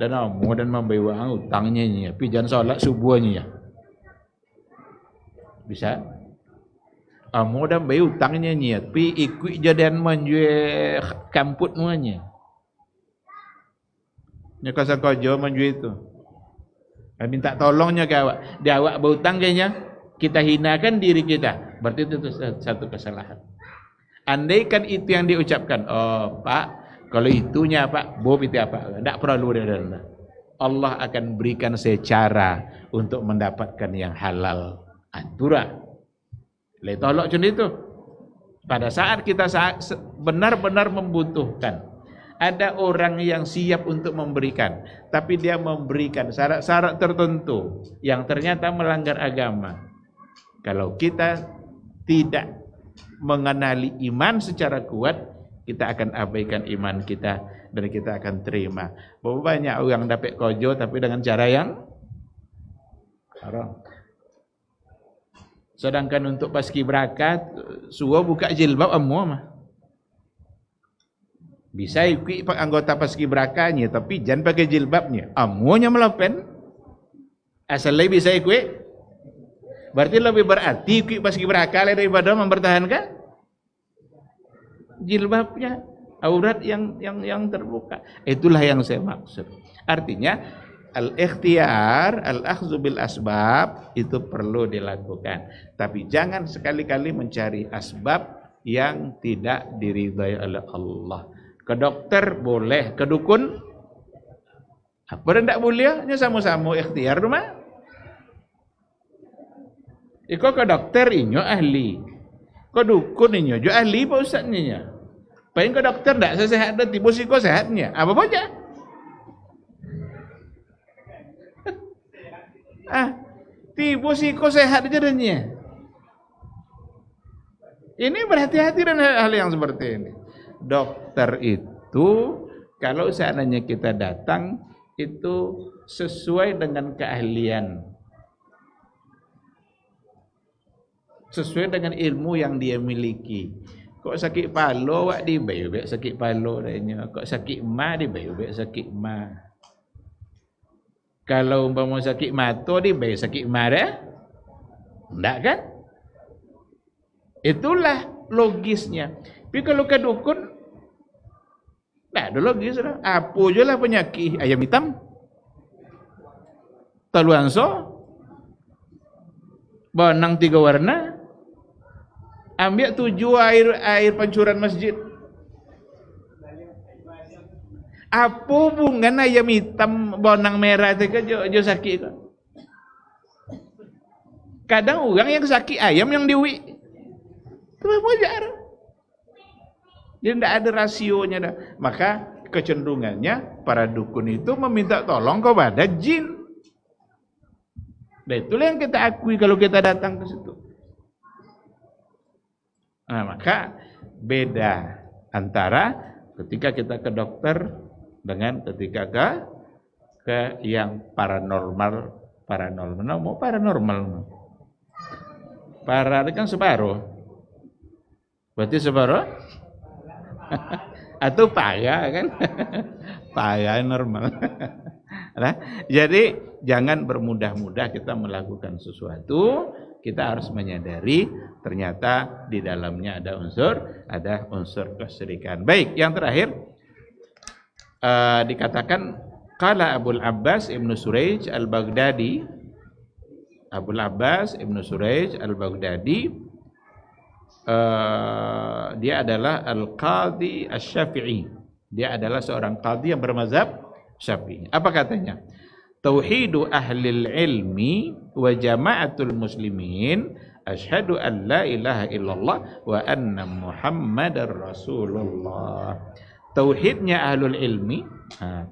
Dan mau dan membawa utangnya ni, tapi jangan solat subuhnya ya. Bisa? Mau dan bayi utangnya ni, tapi ikut jadian menjual kamput muanya. Nya kasa kojo menjual itu. Minta tolongnya ke awak. Dia awak berutang kayaknya, kita hinakan diri kita. Berarti itu satu kesalahan. Andaikan itu yang diucapkan, oh Pak, kalau itunya Pak, bob itu apa? Tidak perlu dia. Allah akan berikan secara untuk mendapatkan yang halal. Antura. Tolok macam itu. Pada saat kita benar-benar membutuhkan, ada orang yang siap untuk memberikan, tapi dia memberikan syarat-syarat tertentu yang ternyata melanggar agama. Kalau kita tidak mengenali iman secara kuat, kita akan abaikan iman kita dan kita akan terima. Berapa banyak orang dapat kojo tapi dengan cara yang haram. Sedangkan untuk paskibraka suruh buka jilbab semua mah. Bisa ikut anggota paskibrakanya tapi jangan pakai jilbabnya. Amunya melapen. Asalnya bisa ikut. Berarti lebih berarti ikut paskibraka daripada mempertahankan jilbabnya, aurat yang terbuka. Itulah yang saya maksud. Artinya al-ikhtiyar, al-akhdhu bil asbab itu perlu dilakukan. Tapi jangan sekali-kali mencari asbab yang tidak diridhai oleh Allah. Ke dokter boleh, ke dukun apa tidak boleh? Hanya sama-sama ikhtiar rumah. Iko ke dokter inyo ahli. Kau dukun ini, jo ahli pak ustaznya. Pengen ke dokter enggak sehat dah tiba siko sehatnya. Apa aja? Tiba siko sehat aja danya. Ini berhati-hati dengan hal yang seperti ini. Dokter itu kalau seandainya kita datang itu sesuai dengan keahlian, sesuai dengan ilmu yang dia miliki. Kok sakit palo wak di bayu sakit palo danya. Kok sakit ma di bayu sakit ma. Kalau umpama sakit mata di bayu sakit ma dah. Enggak kan? Itulah logisnya. Tapi kalau ke dukun enggak ada logis lah. Apa je lah penyakit ayam hitam, taluanso, benang 3 warna. Ambil 7 air pancuran masjid. Apa hubungan ayam hitam bonang merah itu ke jo sakit itu? Kadang orang yang sakit ayam yang diwi. Itu wajar. Jadi tidak ada rasionya dah. Maka kecenderungannya para dukun itu meminta tolong kepada jin. Dan itulah yang kita akui kalau kita datang ke situ. Nah, maka beda antara ketika kita ke dokter dengan ketika ke yang paranormal. Mau paranormal. Para kan separuh. Berarti separuh? Atau paya kan? Paya normal. Nah, jadi jangan bermudah-mudah kita melakukan sesuatu. Kita harus menyadari ternyata di dalamnya ada unsur kesyirikan. Baik, yang terakhir dikatakan qala Abul Abbas Ibnu Suraij Al-Baghdadi. Abul Abbas Ibnu Suraij Al-Baghdadi dia adalah Al-Qadhi Asy-Syafi'i. Dia adalah seorang qadhi yang bermazhab Syafi'i. Apa katanya? Tauhidu ahlil ilmi wa jama'atul muslimin asyhadu an la ilaha illallah wa anna muhammadar rasulullah. Tauhidnya ahlul ilmi,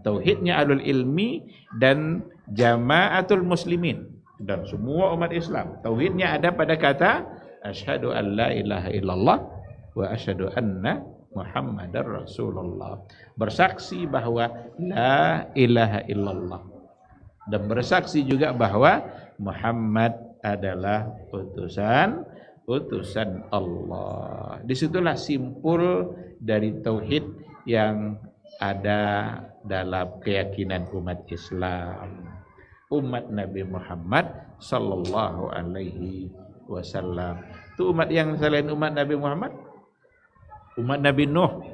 tauhidnya ahlul ilmi dan jama'atul muslimin dan semua umat Islam. Tauhidnya ada pada kata asyhadu an la ilaha illallah wa asyhadu anna muhammadar rasulullah. Bersaksi bahwa la ilaha illallah dan bersaksi juga bahwa Muhammad adalah utusan Allah. Disitulah simpul dari tauhid yang ada dalam keyakinan umat Islam, umat Nabi Muhammad sallallahu alaihi wasallam. Itu umat yang selain umat Nabi Muhammad, umat Nabi Nuh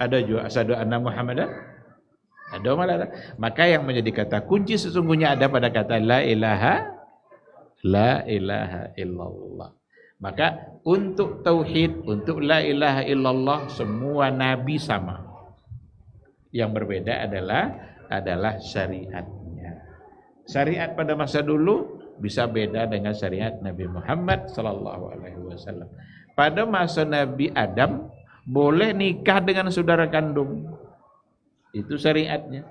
ada juga asyhadu anna Muhammadan. Ada malah. Maka yang menjadi kata kunci sesungguhnya ada pada kata la ilaha illallah. Maka untuk tauhid, untuk la ilaha illallah semua nabi sama. Yang berbeda adalah syariatnya. Syariat pada masa dulu bisa beda dengan syariat Nabi Muhammad sallallahu alaihi wasallam. Pada masa Nabi Adam boleh nikah dengan saudara kandung. Itu syariatnya.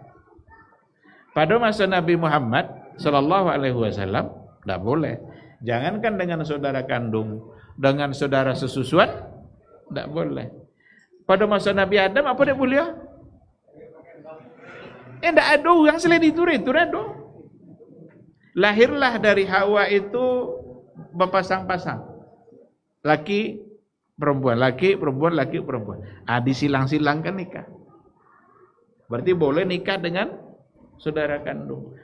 Pada masa Nabi Muhammad sallallahu alaihi wasallam tidak boleh. Jangankan dengan saudara kandung, dengan saudara sesusuan tidak boleh. Pada masa Nabi Adam apa dia boleh? Tidak ada yang selain itu ada. Lahirlah dari Hawa itu berpasang-pasang. Laki perempuan, laki perempuan, laki perempuan. Disilang-silangkan nikah. Berarti boleh nikah dengan saudara kandung.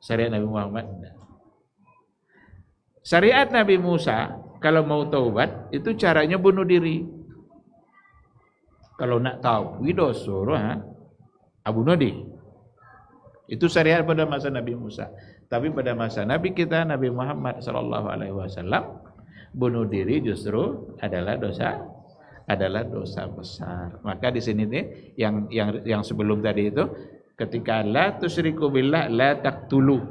Syariat Nabi Muhammad. Syariat Nabi Musa kalau mau taubat itu caranya bunuh diri. Kalau nak tahu dosa, bunuh diri. Itu syariat pada masa Nabi Musa. Tapi pada masa Nabi kita Nabi Muhammad sallallahu alaihi wasallam bunuh diri justru adalah dosa besar. Maka di sini nih yang sebelum tadi itu ketika la tusyriku billah la taqtulu.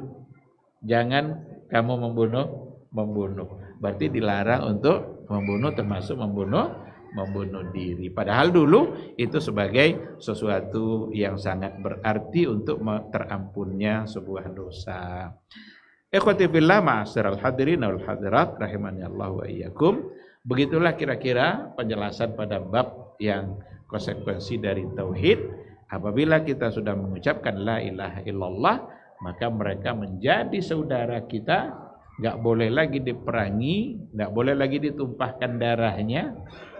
Jangan kamu membunuh. Berarti dilarang untuk membunuh termasuk membunuh membunuh diri. Padahal dulu itu sebagai sesuatu yang sangat berarti untuk terampunnya sebuah dosa. Ikhwati fillah, ma'asyiral hadirin wal hadirat rahimani Allah wa iyyakum. Begitulah kira-kira penjelasan pada bab yang konsekuensi dari tauhid. Apabila kita sudah mengucapkan la ilaha illallah, maka mereka menjadi saudara kita, enggak boleh lagi diperangi, enggak boleh lagi ditumpahkan darahnya,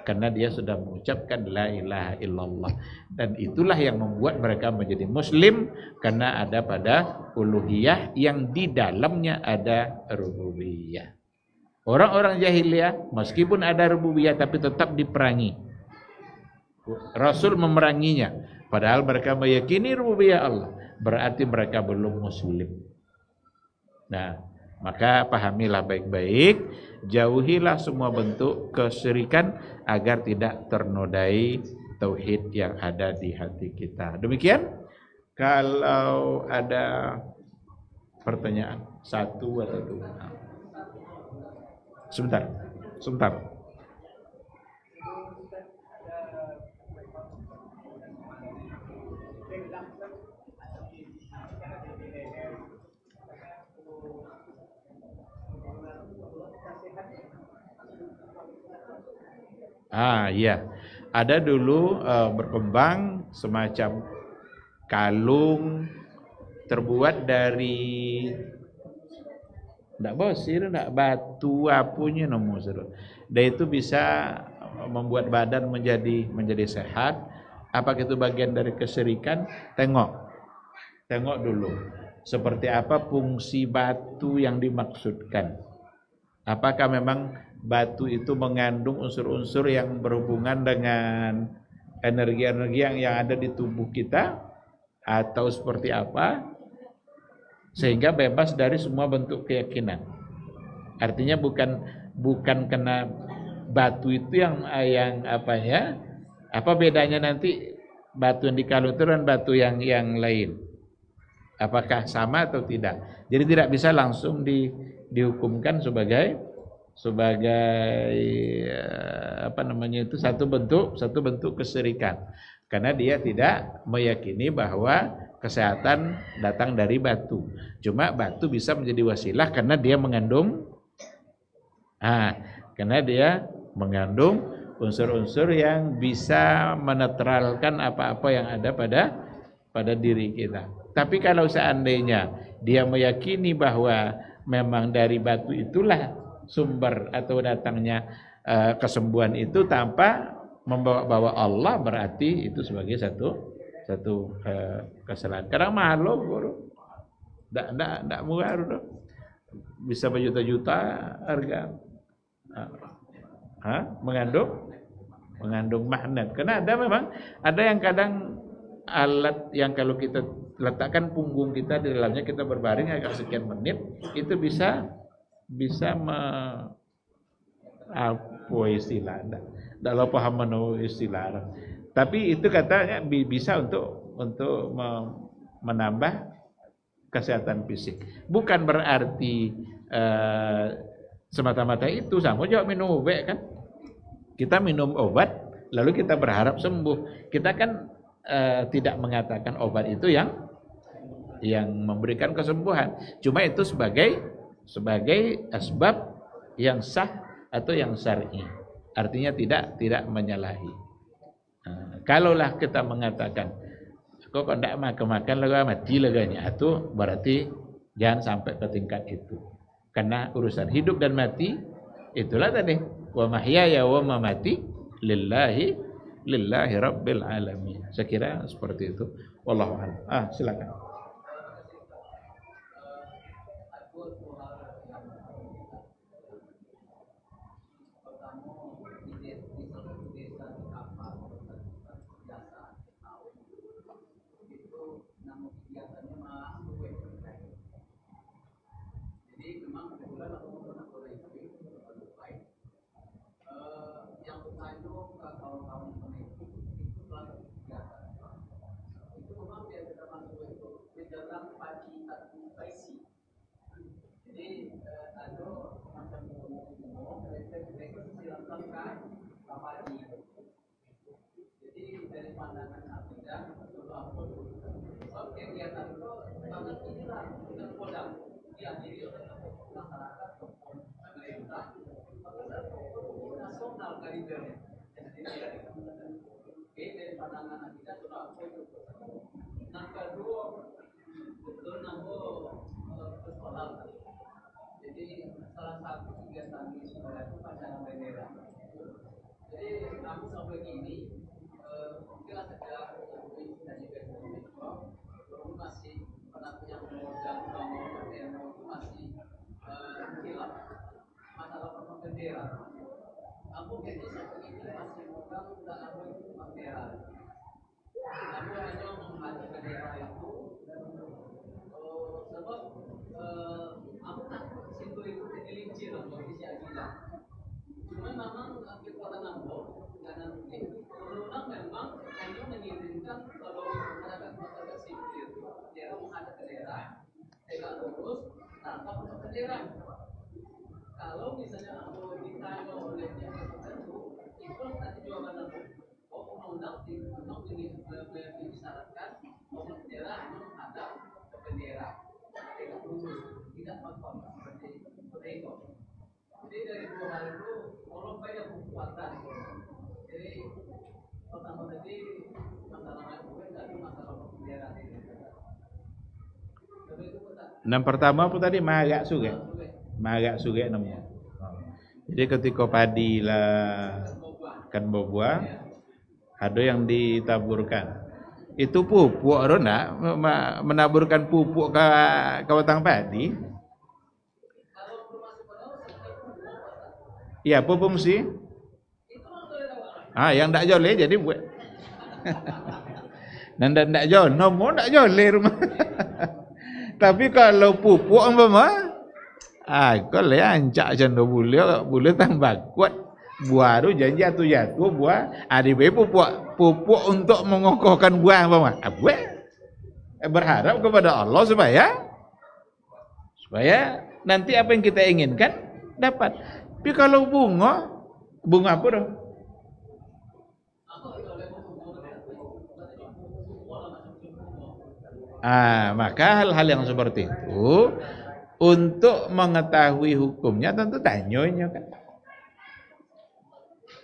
karena dia sudah mengucapkan la ilaha illallah. Dan itulah yang membuat mereka menjadi muslim, karena ada pada uluhiyah yang di dalamnya ada rububiyah. Orang-orang jahiliyah meskipun ada rububiyah tapi tetap diperangi. Rasul memeranginya, padahal mereka meyakini rububiyah Allah, berarti mereka belum muslim. Nah, maka pahamilah baik-baik, jauhilah semua bentuk kesyirikan agar tidak ternodai tauhid yang ada di hati kita. Demikian, kalau ada pertanyaan satu atau dua. Sebentar. Iya. Ada dulu berkembang semacam kalung terbuat dari ndak bosir, ndak batu apunya nomor seru. Dan itu bisa membuat badan menjadi sehat. Apakah itu bagian dari kesyirikan? Tengok dulu. Seperti apa fungsi batu yang dimaksudkan? Apakah memang batu itu mengandung unsur-unsur yang berhubungan dengan energi-energi yang ada di tubuh kita, atau seperti apa? Sehingga bebas dari semua bentuk keyakinan. Artinya bukan kena batu itu yang apa bedanya nanti batu yang di kalung itu dan batu yang lain? Apakah sama atau tidak? Jadi tidak bisa langsung dihukumkan sebagai satu bentuk kesyirikan. Karena dia tidak meyakini bahwa kesehatan datang dari batu. Cuma batu bisa menjadi wasilah karena dia mengandung unsur-unsur yang bisa menetralkan apa-apa yang ada pada diri kita. Tapi kalau seandainya dia meyakini bahwa memang dari batu itulah sumber atau datangnya kesembuhan itu tanpa membawa Allah, berarti itu sebagai satu kesalahan. Kadang mahal loh, guru. Ndak murah loh. Bisa berjuta-juta harga. Mengandung magnet. Karena ada yang kadang alat yang kalau kita letakkan punggung kita di dalamnya, kita berbaring agak sekian menit, itu bisa apa istilah? Dalam pahaman istilah. Tapi itu katanya bisa untuk menambah kesehatan fisik. Bukan berarti semata-mata itu. Sama juga minum obat kan. Kita minum obat lalu kita berharap sembuh. Kita kan tidak mengatakan obat itu yang memberikan kesembuhan. Cuma itu sebagai asbab yang sah atau yang syar'i. Artinya tidak menyalahi. Kalaulah kita mengatakan kok ndak makan lagu mati laganya, itu berarti jangan sampai ke tingkat itu. Karena urusan hidup dan mati itulah tadi, wa mahyaya wa mamati lillahi rabbil alamin. Saya kira seperti itu. Wallahu a'lam. Silakan. Jadi salah satu kegiatan di sekolah itu pacaran bendera. Jadi aku sampai gini, mungkin saja dan juga dulu masih pernah punya modal bangun itu masih hilang masalah perang bendera. Aku jadi sampai ini masih modal dalam bendera. Aku hanya menghadap bendera itu sebab aku takut situ itu tergelincir loh kondisi ajilah. Cuman memang kita kota Nambok karena undang memang hanya mengizinkan kalau masyarakat sipil daerah menghadap ke daerah tegak lurus tanpa masuk ke daerah. Kalau misalnya aku ditanya oleh pihak tertentu, itu tadi jawaban aku. Undang disyaratkan mau daerah hanya menghadap ke bendera. Tidak makam seperti itu. Jadi dari dua hal itu orang banyak kekuatan. Jadi pertama tadi masalah masalah bendera ini. Yang pertama apa tadi magak suge namanya. Jadi ketika padi lah kan buah ada yang ditaburkan. Itu pupuk ada nak menaburkan pupuk ke batang padi. Iya, pupuk sih. Yang tak joleh jadi buat. Dan tak joleh, nomor tak joleh rumah. Tapi kalau pupuk umpama, kalau ancak jando boleh tambah kuat. Buah tu janji jatuh buah. Di pupuk untuk mengokohkan buah umpama. Buat. Berharap kepada Allah supaya nanti apa yang kita inginkan dapat. Tapi kalau bunga apa dah? Maka hal-hal yang seperti itu untuk mengetahui hukumnya tentu tanyonya kan.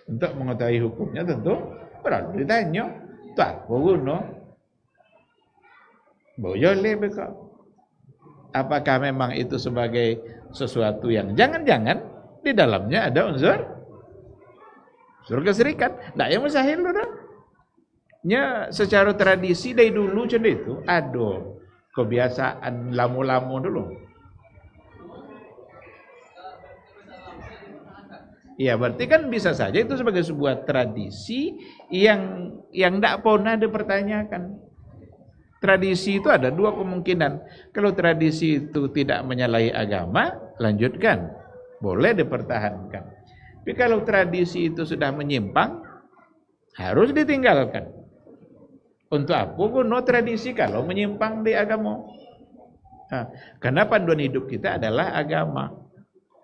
Untuk mengetahui hukumnya tentu perlu ditanya. Tu apa guna? Boleh beka. Apakah memang itu sebagai sesuatu yang jangan-jangan di dalamnya ada unsur keserikan? Tak yang mustahil dah. Nya secara tradisi dari dulu macam itu ada kebiasaan lamu-lamu dulu. Ya berarti kan bisa saja itu sebagai sebuah tradisi yang tak pernah dipertanyakan. Tradisi itu ada dua kemungkinan. Kalau tradisi itu tidak menyalahi agama, lanjutkan. Boleh dipertahankan. Tapi kalau tradisi itu sudah menyimpang, harus ditinggalkan. Untuk apa guna tradisi kalau menyimpang di agama? Karena panduan hidup kita adalah agama,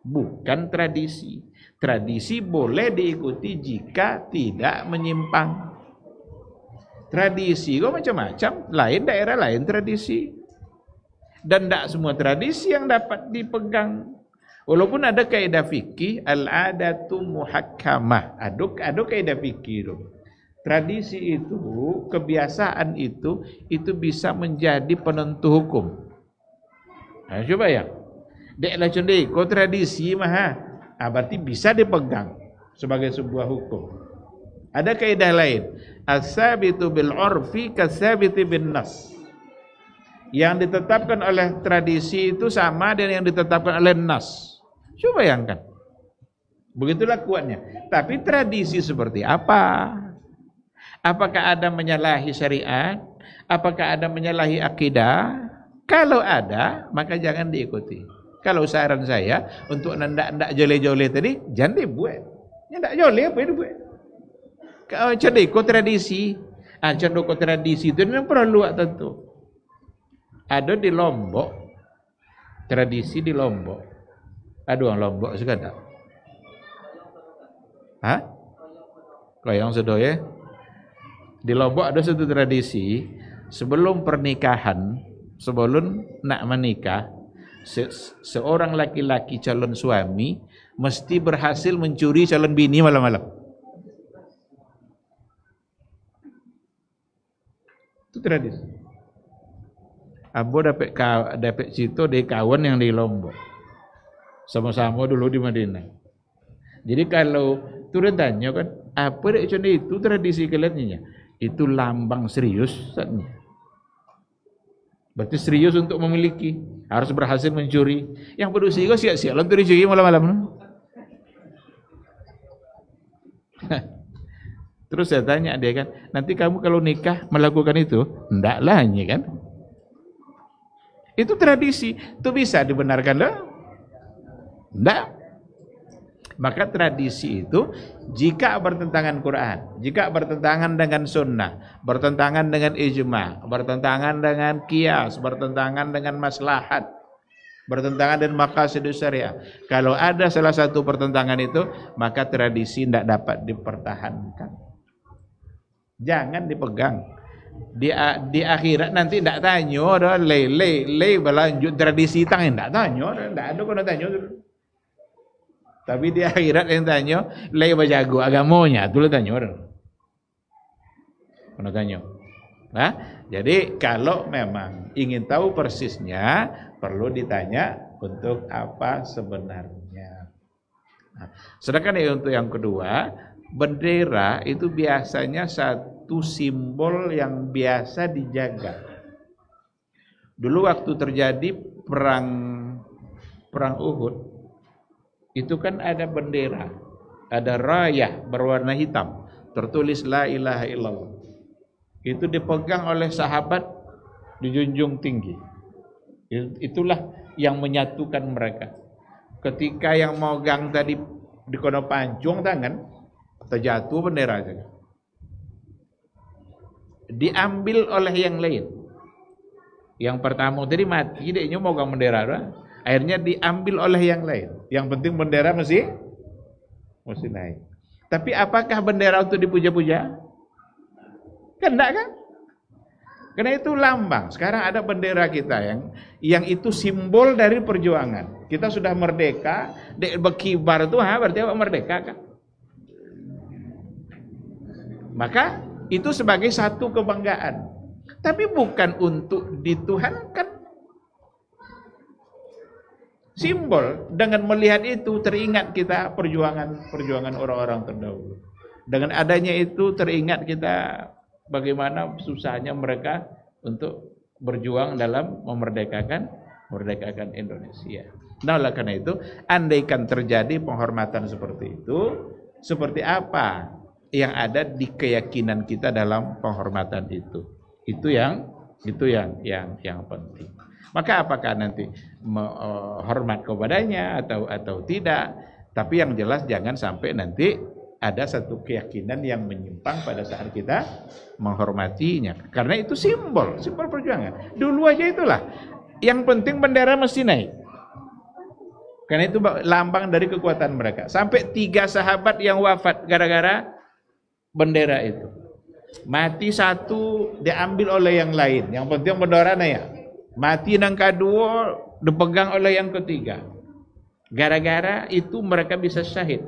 bukan tradisi. Tradisi boleh diikuti jika tidak menyimpang. Tradisi kok macam-macam, lain daerah lain tradisi. Dan tidak semua tradisi yang dapat dipegang. Walaupun ada kaidah fikih al-adatu muhakkamah. Ada kaidah fikih itu. Tradisi itu, kebiasaan itu bisa menjadi penentu hukum. Coba ya. Deklah cendek, kau tradisi mah, berarti bisa dipegang sebagai sebuah hukum. Ada kaidah lain. As-sabitu bil urfi kas-sabiti bin nas. Yang ditetapkan oleh tradisi itu sama dengan yang ditetapkan oleh nas. Coba bayangkan. Begitulah kuatnya. Tapi tradisi seperti apa? Apakah ada menyalahi syariat? Apakah ada menyalahi akidah? Kalau ada, maka jangan diikuti. Kalau saran saya untuk ndak jole-jole tadi, jangan dibuat. Ndak jole apa itu buat? Kalau cendeko tradisi, cendeko tradisi itu memang perlu tentu. Ada di Lombok, tradisi di Lombok. Ada orang Lombok juga tak? Loyong sedoye. Di Lombok ada satu tradisi, sebelum pernikahan, sebelum nak menikah, seorang laki-laki calon suami mesti berhasil mencuri calon bini malam-malam. Itu tradisi. Ambo dapat cito dari kawan yang di Lombok. Sama-sama dulu di Madinah. Jadi kalau turun tanya kan, apa dek contoh itu tradisi kaliannya? Itu lambang serius saatnya. Berarti serius untuk memiliki, harus berhasil mencuri. Yang berusia siap-siap lah untuk dicuri malam-malam. Terus saya tanya dia kan, nanti kamu kalau nikah melakukan itu? Enggak lah kan. Itu tradisi, itu bisa dibenarkan lah? Enggak. Maka tradisi itu jika bertentangan Quran, jika bertentangan dengan sunnah, bertentangan dengan ijma, bertentangan dengan qiyas, bertentangan dengan maslahat, bertentangan dengan maqasidus syariah. Kalau ada salah satu pertentangan itu, maka tradisi tidak dapat dipertahankan. Jangan dipegang. Di akhirat nanti tidak tanya, lei berlanjut tradisi tangan, tidak tanya, tidak ada kena tanya. Tapi di akhirat yang tanya, lei berjago agamanya, itu lah tanya orang. Kena tanya. Nah, jadi kalau memang ingin tahu persisnya, perlu ditanya untuk apa sebenarnya. Nah, sedangkan untuk yang kedua, bendera itu biasanya satu simbol yang biasa dijaga. Dulu waktu terjadi perang Uhud, itu kan ada bendera, ada rayah berwarna hitam, tertulis la ilaha illallah. Itu dipegang oleh sahabat, dijunjung tinggi. Itulah yang menyatukan mereka. Ketika yang mau gang tadi dikono pancung tangan, terjatuh bendera saja. Diambil oleh yang lain. Yang pertama tadi mati, dia mau gang bendera dah. Akhirnya diambil oleh yang lain. Yang penting bendera mesti naik. Tapi apakah bendera untuk dipuja-puja? Kan enggak kan? Karena itu lambang. Sekarang ada bendera kita yang itu simbol dari perjuangan. Kita sudah merdeka, berkibar itu berarti apa merdeka kan? Maka itu sebagai satu kebanggaan. Tapi bukan untuk dituhankan. Simbol, dengan melihat itu teringat kita perjuangan orang-orang terdahulu. Dengan adanya itu teringat kita bagaimana susahnya mereka untuk berjuang dalam memerdekakan Indonesia. Nah, oleh karena itu, andaikan terjadi penghormatan seperti itu, seperti apa yang ada di keyakinan kita dalam penghormatan itu? Itu yang penting. Maka apakah nanti hormat kepadanya atau tidak? Tapi yang jelas jangan sampai nanti ada satu keyakinan yang menyimpang pada saat kita menghormatinya. Karena itu simbol perjuangan. Dulu aja itulah. Yang penting bendera mesti naik. Karena itu lambang dari kekuatan mereka. Sampai 3 sahabat yang wafat gara-gara bendera itu. Mati satu, diambil oleh yang lain. Yang penting bendera naik. Mati yang kedua dipegang oleh yang ketiga. Gara-gara itu mereka bisa syahid.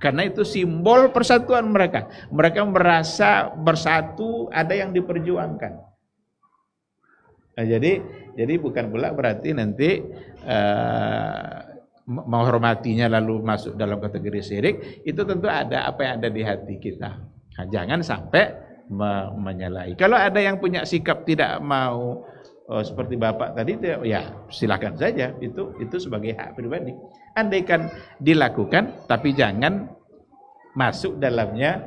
Karena itu simbol persatuan mereka. Mereka merasa bersatu, ada yang diperjuangkan. Nah, jadi bukan pula berarti nanti menghormatinya lalu masuk dalam kategori syirik. Itu tentu ada apa yang ada di hati kita. Nah, jangan sampai menyalahi. Kalau ada yang punya sikap tidak mau seperti Bapak tadi, ya silakan saja, itu sebagai hak pribadi. Andaikan dilakukan, tapi jangan masuk dalamnya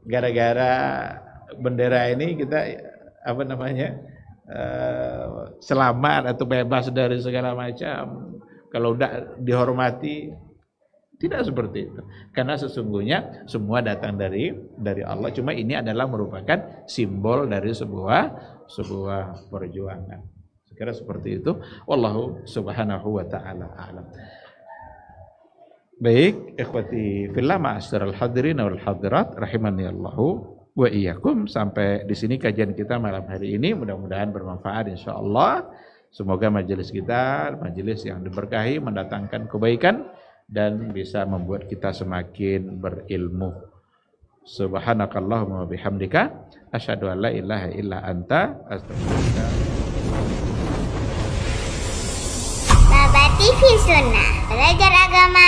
gara-gara bendera ini kita selamat atau bebas dari segala macam. Kalau tidak dihormati, tidak seperti itu. Karena sesungguhnya semua datang dari Allah. Cuma ini adalah merupakan simbol dari sebuah perjuangan. Sekira seperti itu. Wallahu subhanahu wa ta'ala a'lam. Baik, ikhwati fillah ma'asyiral hadirin wal hadirat rahimani Allahu wa iyyakum. Sampai di sini kajian kita malam hari ini, mudah-mudahan bermanfaat insyaallah. Semoga majelis kita majelis yang diberkahi, mendatangkan kebaikan dan bisa membuat kita semakin berilmu. Subhanakallahumma bihamdika asyhadu an la ilaha illa anta astaghfiruka. Baba TV Sunnah, belajar agama